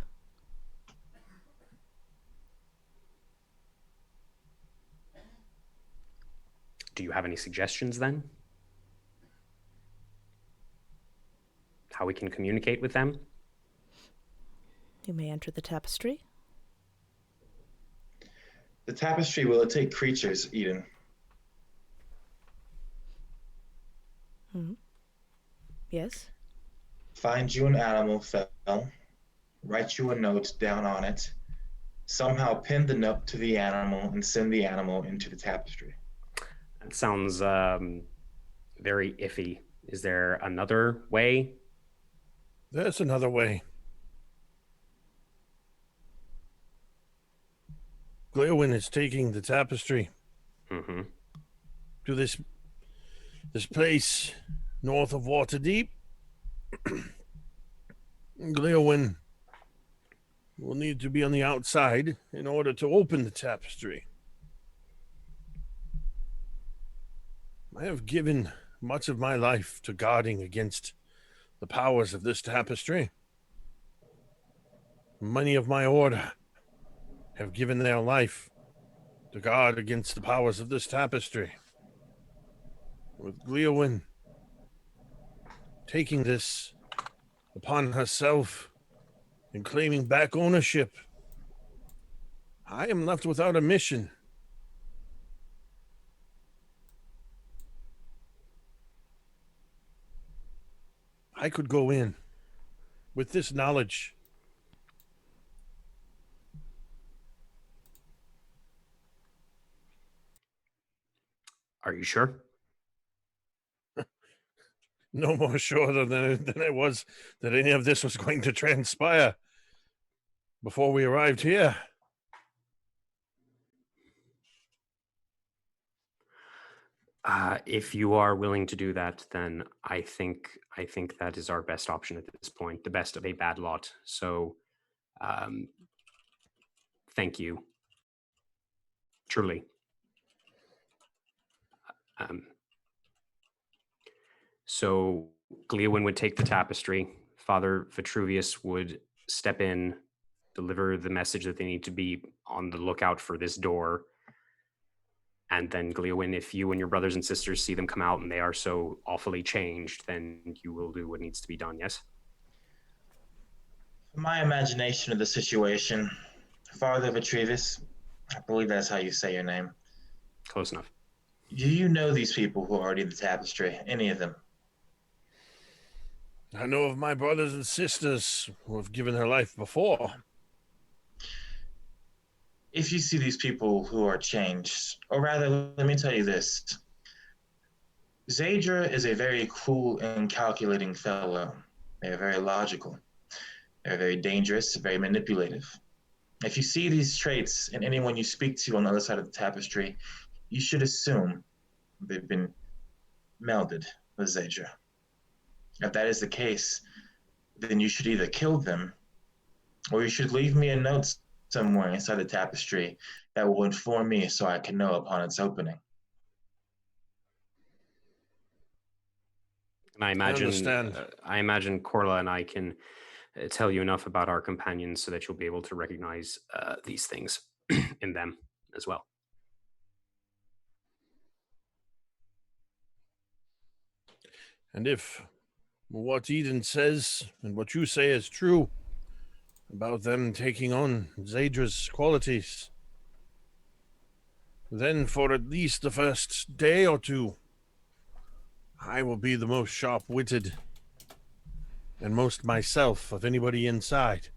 Do you have any suggestions then? How we can communicate with them? You may enter the tapestry. The tapestry, will it take creatures, Eden? Mm-hmm. Yes. Find you an animal fell, write you a note down on it, somehow pin the note to the animal and send the animal into the tapestry. That sounds very iffy. Is there another way? There's another way. Gliowen is taking the tapestry to this place north of Waterdeep. Gliowen will need to be on the outside in order to open the tapestry. I have given much of my life to guarding against the powers of this tapestry. Many of my order have given their life to guard against the powers of this tapestry. With Gliowen taking this upon herself and claiming back ownership, I am left without a mission. I could go in with this knowledge. Are you sure? No more sure than I was that any of this was going to transpire before we arrived here. If you are willing to do that, then I think that is our best option at this point, the best of a bad lot. So, thank you. Truly. So Gliowen would take the tapestry. Father Vitruvius would step in, deliver the message that they need to be on the lookout for this door. And then Gliowen, if you and your brothers and sisters see them come out and they are so awfully changed, then you will do what needs to be done, yes? My imagination of the situation, Father Vitruvius, I believe that's how you say your name. Close enough. Do you know these people who are already in the tapestry? Any of them? I know of my brothers and sisters who have given their life before. If you see these people who are changed, or rather, let me tell you this. Zadra is a very cool and calculating fellow. They are very logical. They're very dangerous, very manipulative. If you see these traits in anyone you speak to on the other side of the tapestry, you should assume they've been melded with Zadra. If that is the case, then you should either kill them, or you should leave me a note somewhere inside the tapestry that will inform me so I can know upon its opening. And I imagine, understand. I imagine Corla and I can tell you enough about our companions so that you'll be able to recognize these things in them as well. And if what Eden says and what you say is true about them taking on Zadra's qualities, then for at least the first day or two, I will be the most sharp-witted and most myself of anybody inside.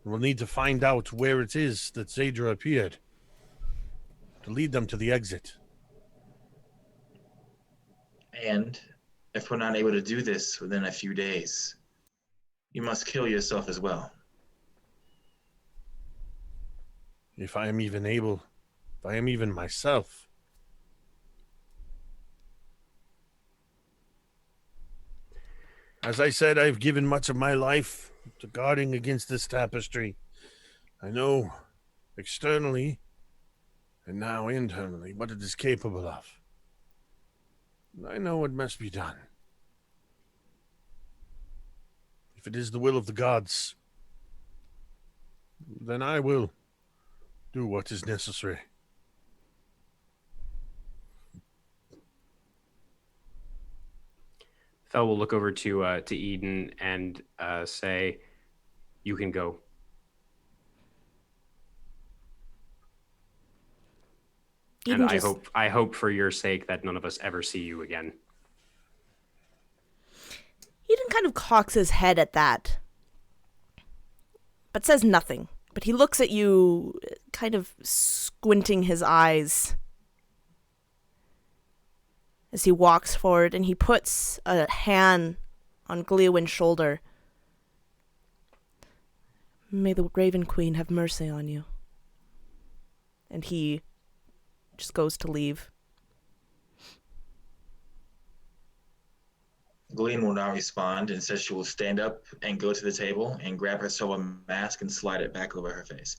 We'll need to find out where it is that Zadra appeared to lead them to the exit. And if we're not able to do this within a few days, you must kill yourself as well. If I am even able, if I am even myself. As I said, I've given much of my life to guarding against this tapestry. I know externally and now internally what it is capable of. I know what must be done. If it is the will of the gods, then I will do what is necessary. Fel will look over to Eden and say, "You can go." Eden And just, I hope for your sake that none of us ever see you again. Eden kind of cocks his head at that, but says nothing. But he looks at you, kind of squinting his eyes as he walks forward, and he puts a hand on Gliowen's shoulder. May the Raven Queen have mercy on you. And he just goes to leave. Glean will not respond and says she will stand up and go to the table and grab her silver mask and slide it back over her face.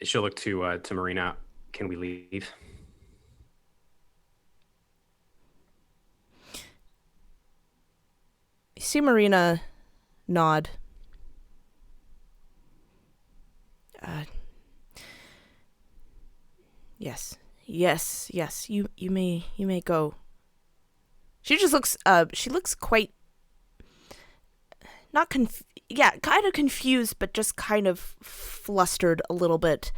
She'll look to Marina. Can we leave? You see Marina nod. Yes. You may go. She just looks. She looks quite. Not kind of confused, but just kind of flustered a little bit.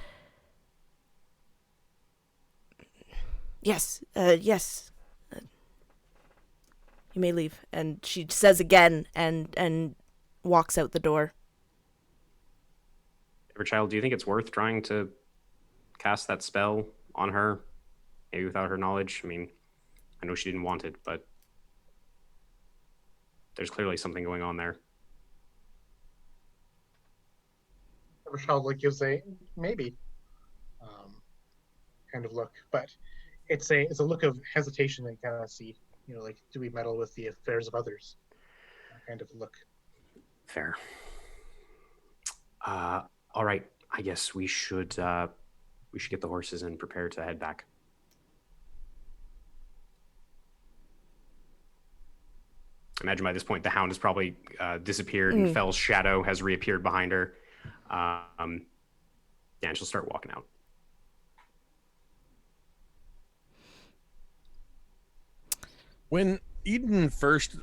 Yes. You may leave. And she says again, and walks out the door. Everchild, do you think it's worth trying to cast that spell on her, maybe without her knowledge? I mean, I know she didn't want it, but there's clearly something going on there. Everchild like gives a maybe kind of look, but it's a look of hesitation that you kind of see. You know, like, do we meddle with the affairs of others? Kind of look. Fair. All right. I guess we should get the horses and prepare to head back. I imagine by this point the hound has probably disappeared and Fell's shadow has reappeared behind her. And she'll start walking out. When Eden first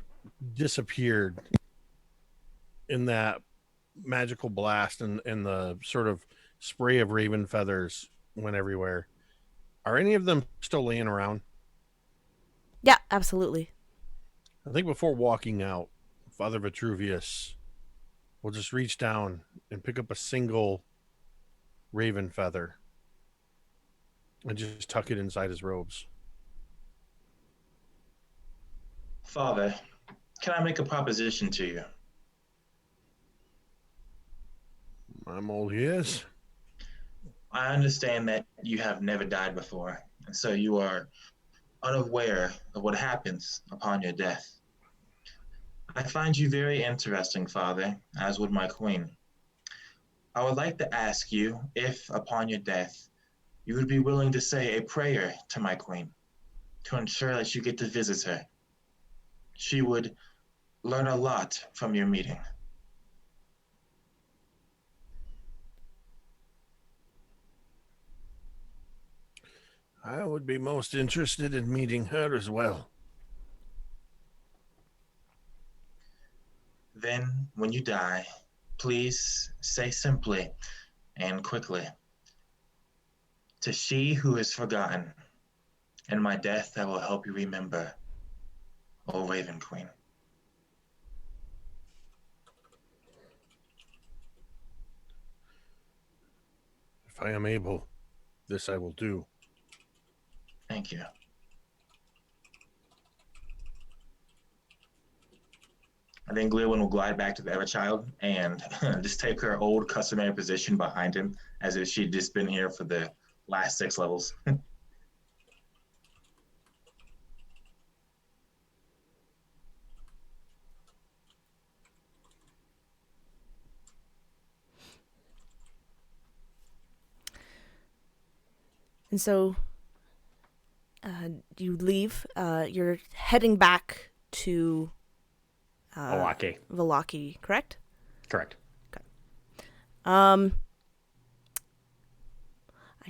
disappeared in that magical blast and the sort of spray of raven feathers went everywhere, are any of them still laying around? Yeah, absolutely. I think before walking out, Father Vitruvius will just reach down and pick up a single raven feather and just tuck it inside his robes. Father, can I make a proposition to you? I'm all ears. I understand that you have never died before, and so you are unaware of what happens upon your death. I find you very interesting, Father, as would my queen. I would like to ask you if, upon your death, you would be willing to say a prayer to my queen to ensure that you get to visit her. She would learn a lot from your meeting. I would be most interested in meeting her as well. Then, when you die, please say simply and quickly, "To she who is forgotten, in my death I will help you remember, O Raven Queen." If I am able, this I will do. Thank you. And then Gliowen will glide back to the Everchild and just take her old customary position behind him as if she'd just been here for the last 6 levels. And so you leave. You're heading back to Vallaki, correct? Correct. Okay. I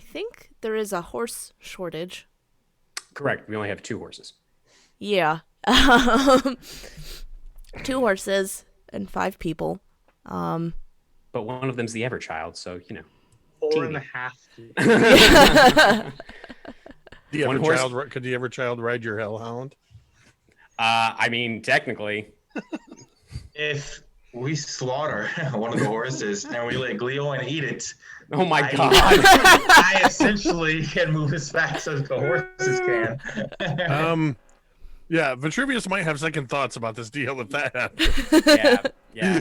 think there is a horse shortage. Correct. We only have 2 horses. Yeah. 2 horses and 5 people. But one of them's the Everchild, so, you know. 4.5. The Everchild, could the Everchild ride your hellhound? I mean, technically. If we slaughter one of the horses and we let Gliowen eat it, Oh my god. I essentially can move as fast as the horses can. Yeah, Vitruvius might have second thoughts about this deal if that happens. Yeah.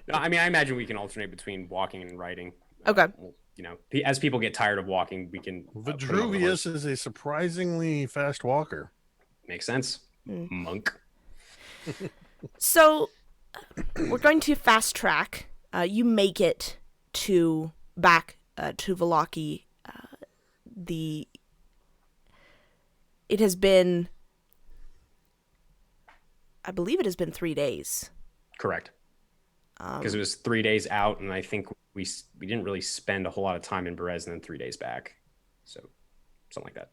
No, I mean, I imagine we can alternate between walking and riding. Okay. You know, as people get tired of walking, we can. Vitruvius is a surprisingly fast walker. Makes sense. Monk. So we're going to fast track. You make it back to Vallaki. It has been, I believe it has been 3 days. Correct. Because it was 3 days out, and I think we didn't really spend a whole lot of time in Berez, and then 3 days back. So something like that.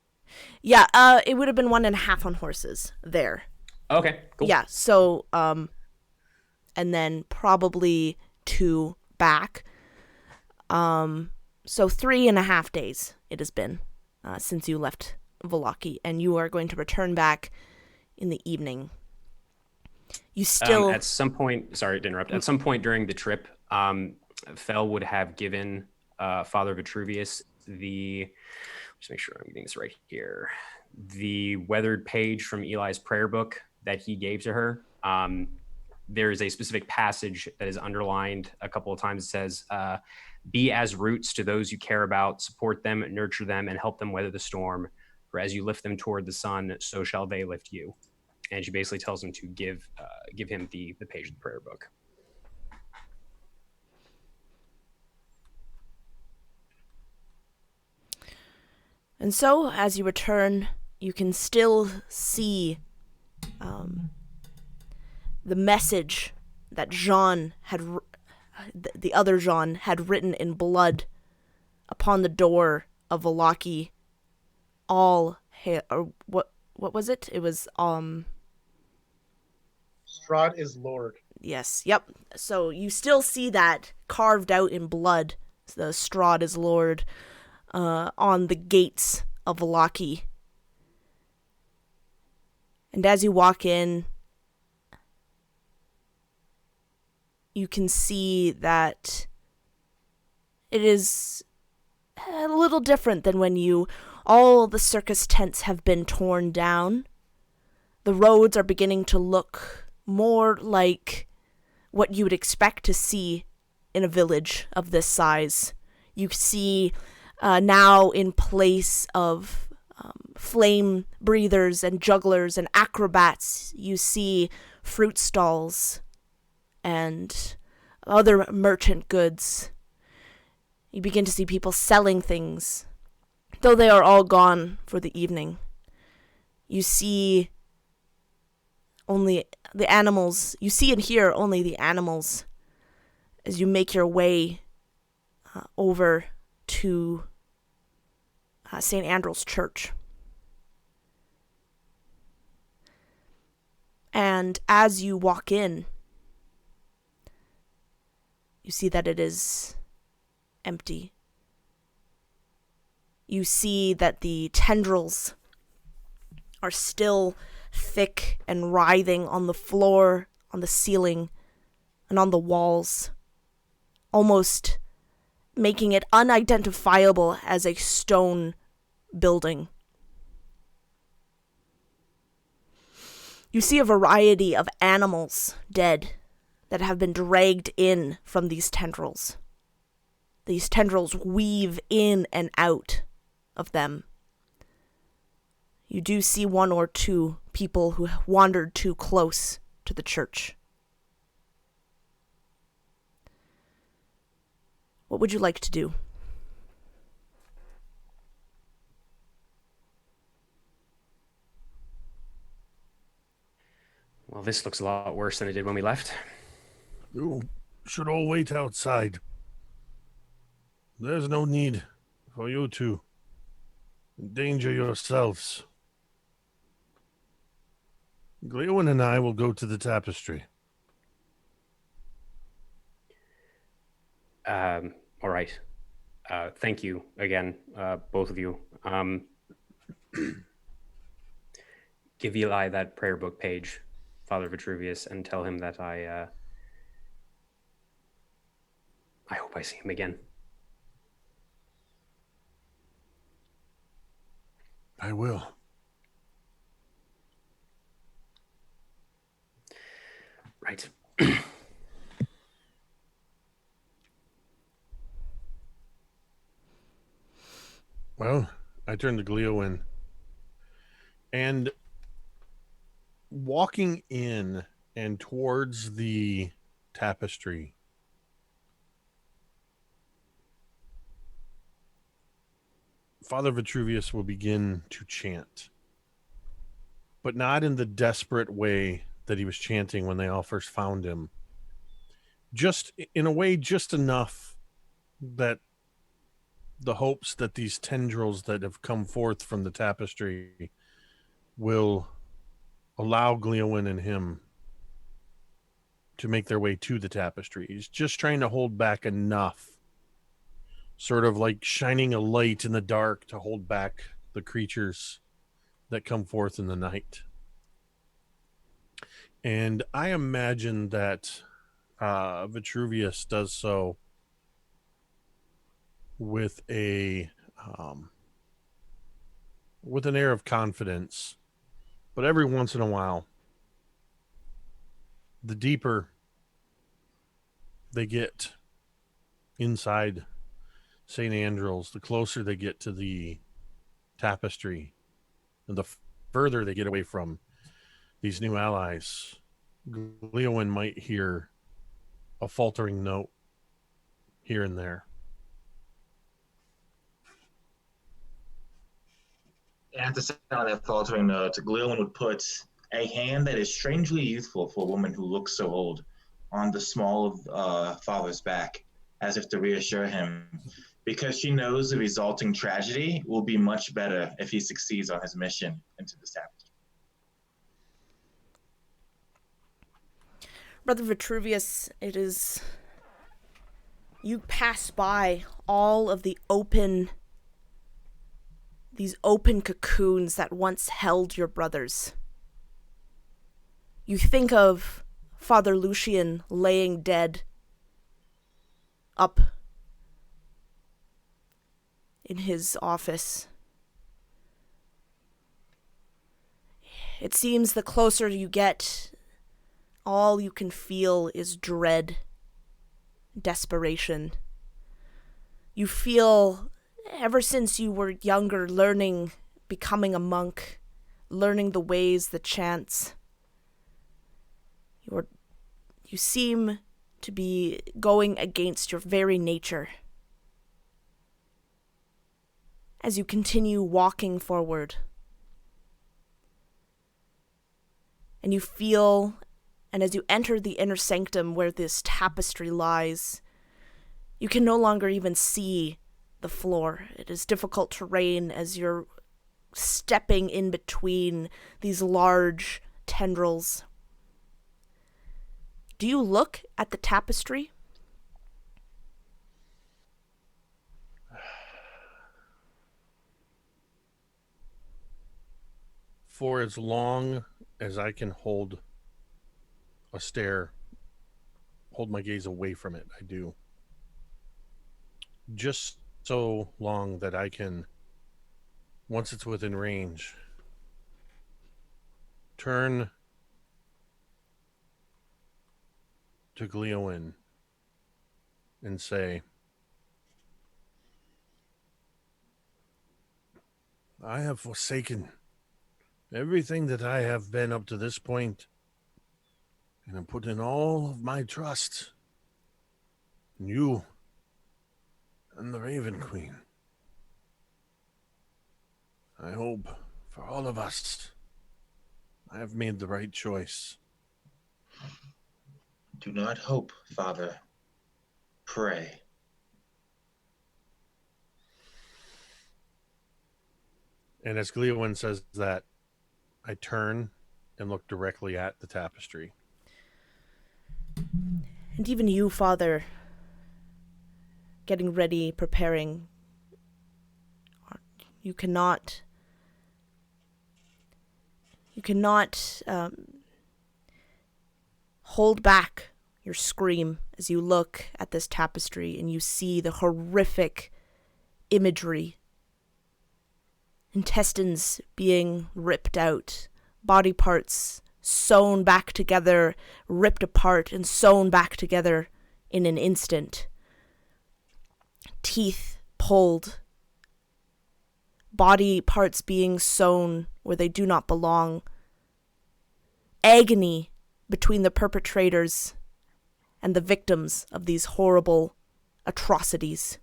Yeah, it would have been 1.5 on horses there. Okay, cool. Yeah, so and then probably 2 back. So 3.5 days it has been since you left Vallaki, and you are going to return back in the evening. You still at some point, sorry to interrupt. At some point during the trip, Fel would have given Father Vitruvius just make sure I'm getting this right here, the weathered page from Eli's prayer book that he gave to her. There is a specific passage that is underlined a couple of times. It says, "Be as roots to those you care about, support them, nurture them, and help them weather the storm. For as you lift them toward the sun, so shall they lift you." And she basically tells him to give him the page of the prayer book. And so, as you return, you can still see the message that Jean had, the other Jean, had written in blood upon the door of Valaki. All hail, or what was it? It was Strahd is Lord. Yes, yep. So you still see that carved out in blood. The Strahd is Lord on the gates of Valaki. And as you walk in, you can see that it is a little different than when all the circus tents have been torn down. The roads are beginning to look more like what you would expect to see in a village of this size. You see now, in place of flame breathers and jugglers and acrobats, you see fruit stalls and other merchant goods. You begin to see people selling things, though they are all gone for the evening. You see only the animals. You see and hear only the animals as you make your way over to St. Andrew's Church. And as you walk in, you see that it is empty. You see that the tendrils are still thick and writhing on the floor, on the ceiling, and on the walls, almost making it unidentifiable as a stone building. You see a variety of animals dead that have been dragged in from these tendrils. These tendrils weave in and out of them. You do see one or two people who wandered too close to the church. What would you like to do? Well, this looks a lot worse than it did when we left. You should all wait outside. There's no need for you to endanger yourselves. Gliowen and I will go to the tapestry. All right. Thank you again, both of you. Give Eli that prayer book page, Father Vitruvius, and tell him that I hope I see him again. I will. Right. Well, I turn to Gliowen. And walking in and towards the tapestry, Father Vitruvius will begin to chant, but not in the desperate way that he was chanting when they all first found him. Just in a way, just enough that the hopes that these tendrils that have come forth from the tapestry will allow Gliowen and him to make their way to the tapestry. He's just trying to hold back enough, sort of like shining a light in the dark to hold back the creatures that come forth in the night. And I imagine that Vitruvius does so with an air of confidence, but every once in a while, the deeper they get inside St. Andrew's, the closer they get to the tapestry, and the further they get away from these new allies, Gliowen might hear a faltering note here and there. And at the sound of that faltering note, Gliowen would put a hand that is strangely youthful for a woman who looks so old on the small father's back, as if to reassure him, because she knows the resulting tragedy will be much better if he succeeds on his mission into the tapestry. Brother Vitruvius, it is... You pass by all of these open cocoons that once held your brothers. You think of Father Lucian laying dead up in his office. It seems the closer you get, all you can feel is dread, desperation. You feel, ever since you were younger, becoming a monk, learning the ways, the chants, you seem to be going against your very nature. As you continue walking forward, and you feel, and as you enter the inner sanctum where this tapestry lies, you can no longer even see the floor. It is difficult terrain as you're stepping in between these large tendrils. Do you look at the tapestry? For as long as I can hold my gaze away from it, I do. Just so long that I can, once it's within range, turn to Gliowen and say, I have forsaken everything that I have been up to this point, and I'm putting all of my trust in you and the Raven Queen. I hope for all of us I have made the right choice. Do not hope, Father. Pray. And as Gliowen says that, I turn and look directly at the tapestry. And even you, Father, getting ready, preparing, you cannot hold back your scream as you look at this tapestry and you see the horrific imagery. Intestines being ripped out, body parts sewn back together, ripped apart and sewn back together in an instant. Teeth pulled, body parts being sewn where they do not belong. Agony between the perpetrators and the victims of these horrible atrocities.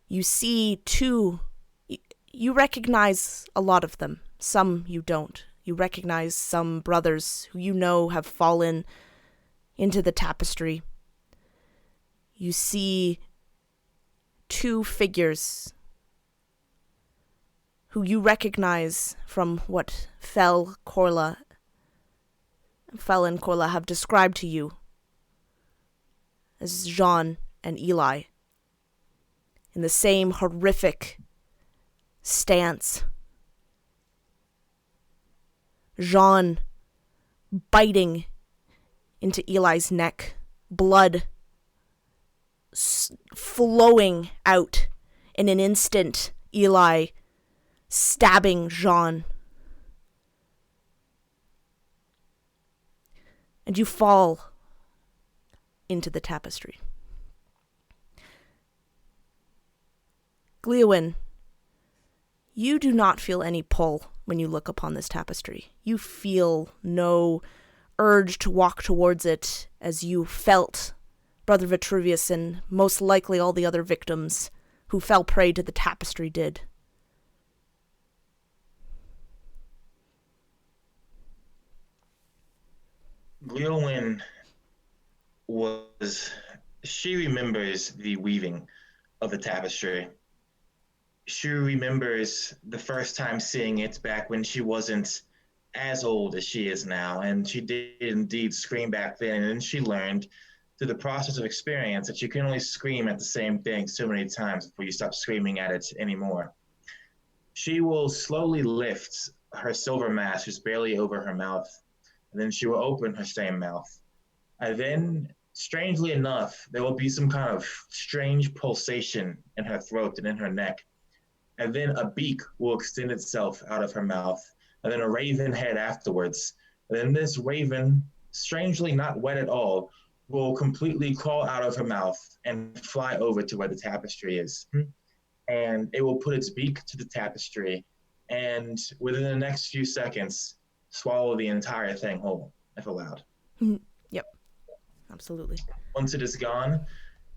You see you recognize a lot of them. Some you don't. You recognize some brothers who you know have fallen into the tapestry. You see two figures who you recognize from what Fel and Corla have described to you as Jean and Eli, in the same horrific stance. Jean biting into Eli's neck, blood flowing out in an instant. Eli stabbing Jean. And you fall into the tapestry. Gliowen, you do not feel any pull when you look upon this tapestry. You feel no urge to walk towards it as you felt Brother Vitruvius and most likely all the other victims who fell prey to the tapestry did. Gliowen she remembers the weaving of the tapestry. She remembers the first time seeing it back when she wasn't as old as she is now, and she did indeed scream back then, and then she learned through the process of experience that you can only scream at the same thing so many times before you stop screaming at it anymore. She will slowly lift her silver mask just barely over her mouth, and then she will open her same mouth. And then, strangely enough, there will be some kind of strange pulsation in her throat and in her neck. And then a beak will extend itself out of her mouth, and then a raven head afterwards. And then this raven, strangely not wet at all, will completely crawl out of her mouth and fly over to where the tapestry is. And it will put its beak to the tapestry, and within the next few seconds, swallow the entire thing whole, if allowed. Yep, absolutely. Once it is gone,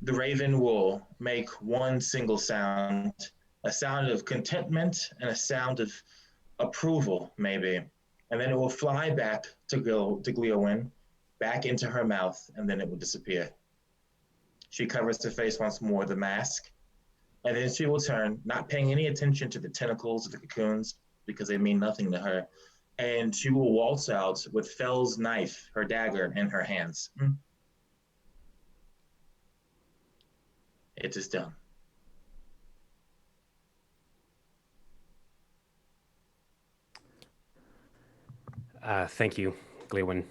the raven will make one single sound, a sound of contentment and a sound of approval, maybe. And then it will fly back to Gliowen, back into her mouth, and then it will disappear. She covers her face once more with the mask, and then she will turn, not paying any attention to the tentacles of the cocoons, because they mean nothing to her, and she will waltz out with Fell's knife, her dagger, in her hands. It is done. Thank you, Gliowen.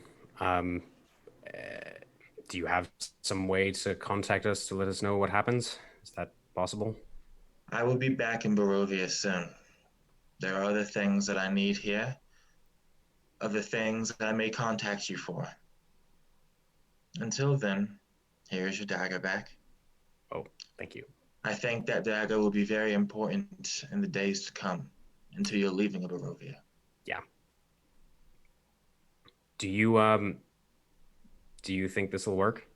Do you have some way to contact us to let us know what happens? Is that possible? I will be back in Barovia soon. There are other things that I need here, other things that I may contact you for. Until then, here is your dagger back. Oh, thank you. I think that dagger will be very important in the days to come until you're leaving Barovia. Yeah. Do you think this will work?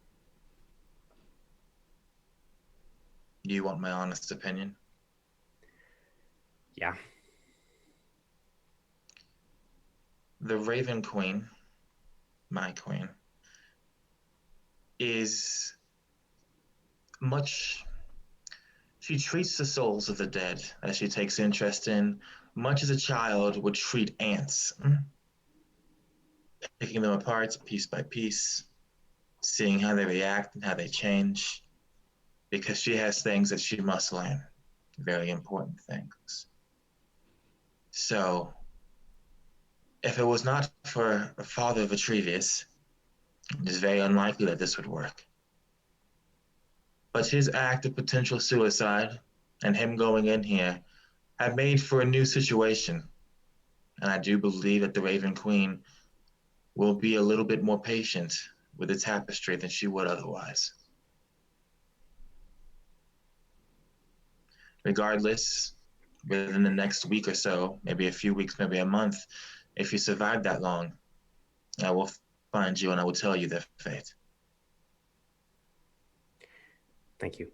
Do you want my honest opinion? Yeah. The Raven Queen, my queen, is much... She treats the souls of the dead as she takes interest in, much as a child would treat ants. Picking them apart piece by piece, seeing how they react and how they change, because she has things that she must learn, very important things. So, if it was not for Father Vitrevius, it is very unlikely that this would work. But his act of potential suicide and him going in here have made for a new situation. And I do believe that the Raven Queen will be a little bit more patient with the tapestry than she would otherwise. Regardless, within the next week or so, maybe a few weeks, maybe a month, if you survive that long, I will find you and I will tell you their fate. Thank you.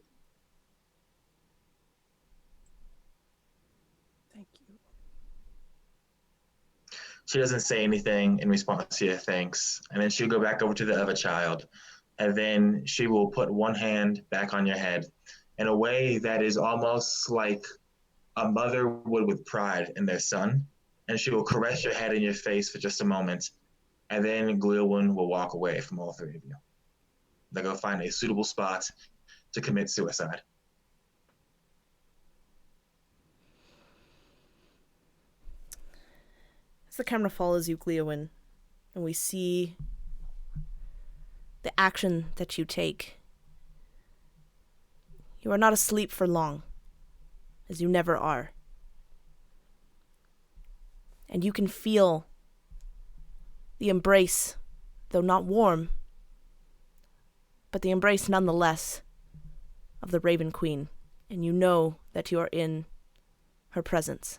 Thank you. She doesn't say anything in response to your thanks, and then she'll go back over to the other child, and then she will put one hand back on your head in a way that is almost like a mother would with pride in their son, and she will caress your head in your face for just a moment, and then Gliowen will walk away from all three of you. They'll go find a suitable spot to commit suicide. As the camera follows you, Gliowen, and we see the action that you take, you are not asleep for long, as you never are. And you can feel the embrace, though not warm, but the embrace nonetheless of the Raven Queen, and you know that you are in her presence.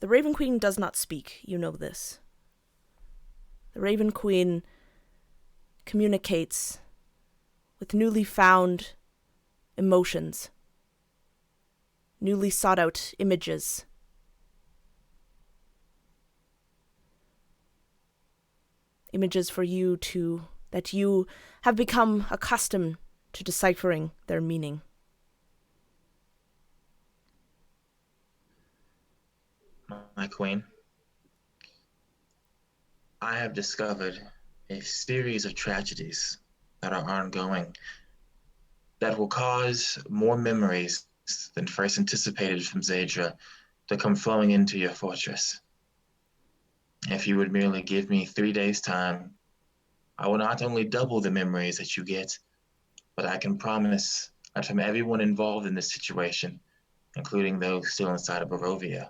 The Raven Queen does not speak, you know this. the Raven Queen communicates with newly found emotions, newly sought out images. Images for you that you have become accustomed to deciphering their meaning. My queen, I have discovered a series of tragedies that are ongoing that will cause more memories than first anticipated from Zadra to come flowing into your fortress. If you would merely give me 3 days' time, I will not only double the memories that you get, but I can promise that from everyone involved in this situation, including those still inside of Barovia,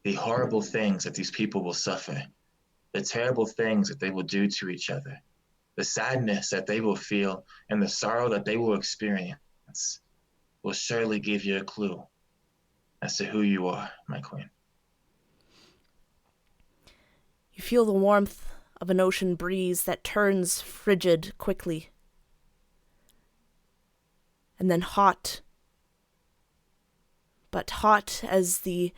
the horrible things that these people will suffer, the terrible things that they will do to each other, the sadness that they will feel, and the sorrow that they will experience will surely give you a clue as to who you are, my queen. You feel the warmth of an ocean breeze that turns frigid quickly, and then hot, but hot as the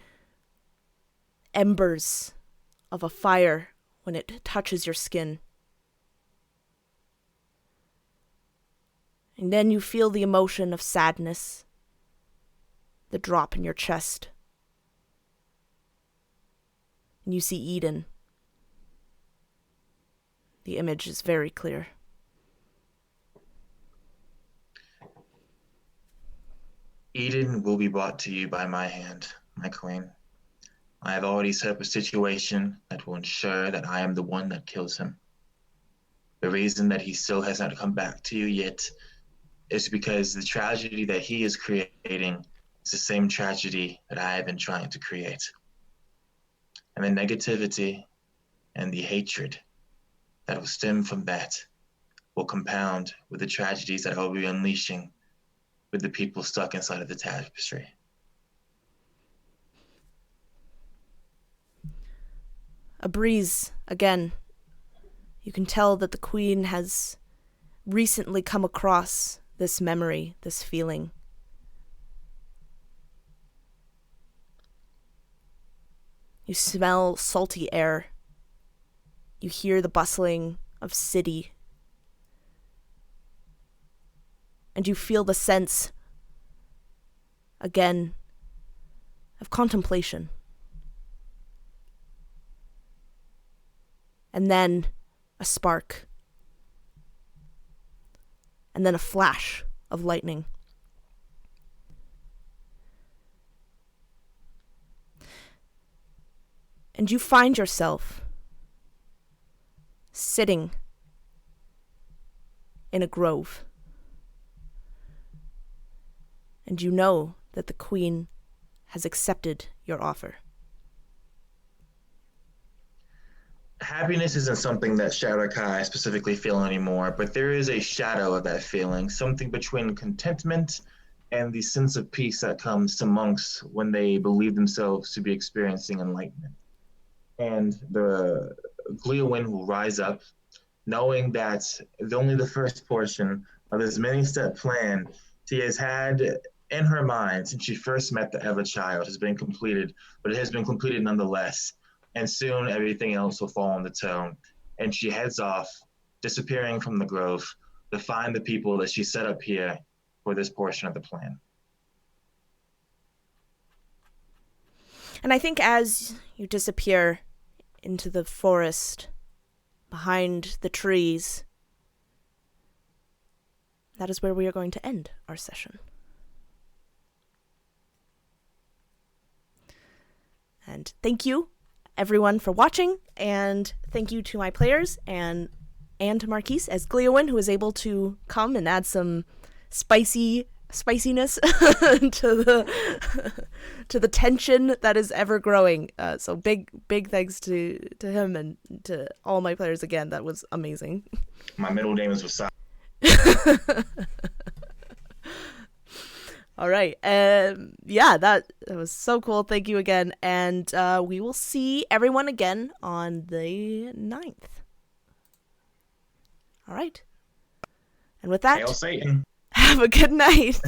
embers of a fire when it touches your skin. And then you feel the emotion of sadness, the drop in your chest. And you see Eden. The image is very clear. Eden will be brought to you by my hand, my queen. I have already set up a situation that will ensure that I am the one that kills him. The reason that he still has not come back to you yet is because the tragedy that he is creating is the same tragedy that I have been trying to create. And the negativity and the hatred that will stem from that will compound with the tragedies that I will be unleashing with the people stuck inside of the tapestry. A breeze, again. You can tell that the Queen has recently come across this memory, this feeling. You smell salty air. You hear the bustling of city. And you feel the sense, again, of contemplation. And then a spark. And then a flash of lightning. And you find yourself sitting in a grove. And you know that the Queen has accepted your offer. Happiness isn't something that Shadowkai specifically feel anymore, but there is a shadow of that feeling, something between contentment and the sense of peace that comes to monks when they believe themselves to be experiencing enlightenment. And the Gliowen will rise up, knowing that only the first portion of this many-step plan she has had in her mind since she first met the Ever-Child has been completed, but it has been completed nonetheless. And soon everything else will fall on the tone. And she heads off, disappearing from the grove, to find the people that she set up here for this portion of the plan. And I think as you disappear into the forest, behind the trees, that is where we are going to end our session. And thank you, everyone, for watching, and thank you to my players and to Marquis as Gliowen, who was able to come and add some spiciness to the tension that is ever growing. So big thanks to him and to all my players again. That was amazing. My middle name is Osorio. All right. Yeah, that was so cool. Thank you again. And we will see everyone again on the 9th. All right. And with that, Hail Satan. have a good night.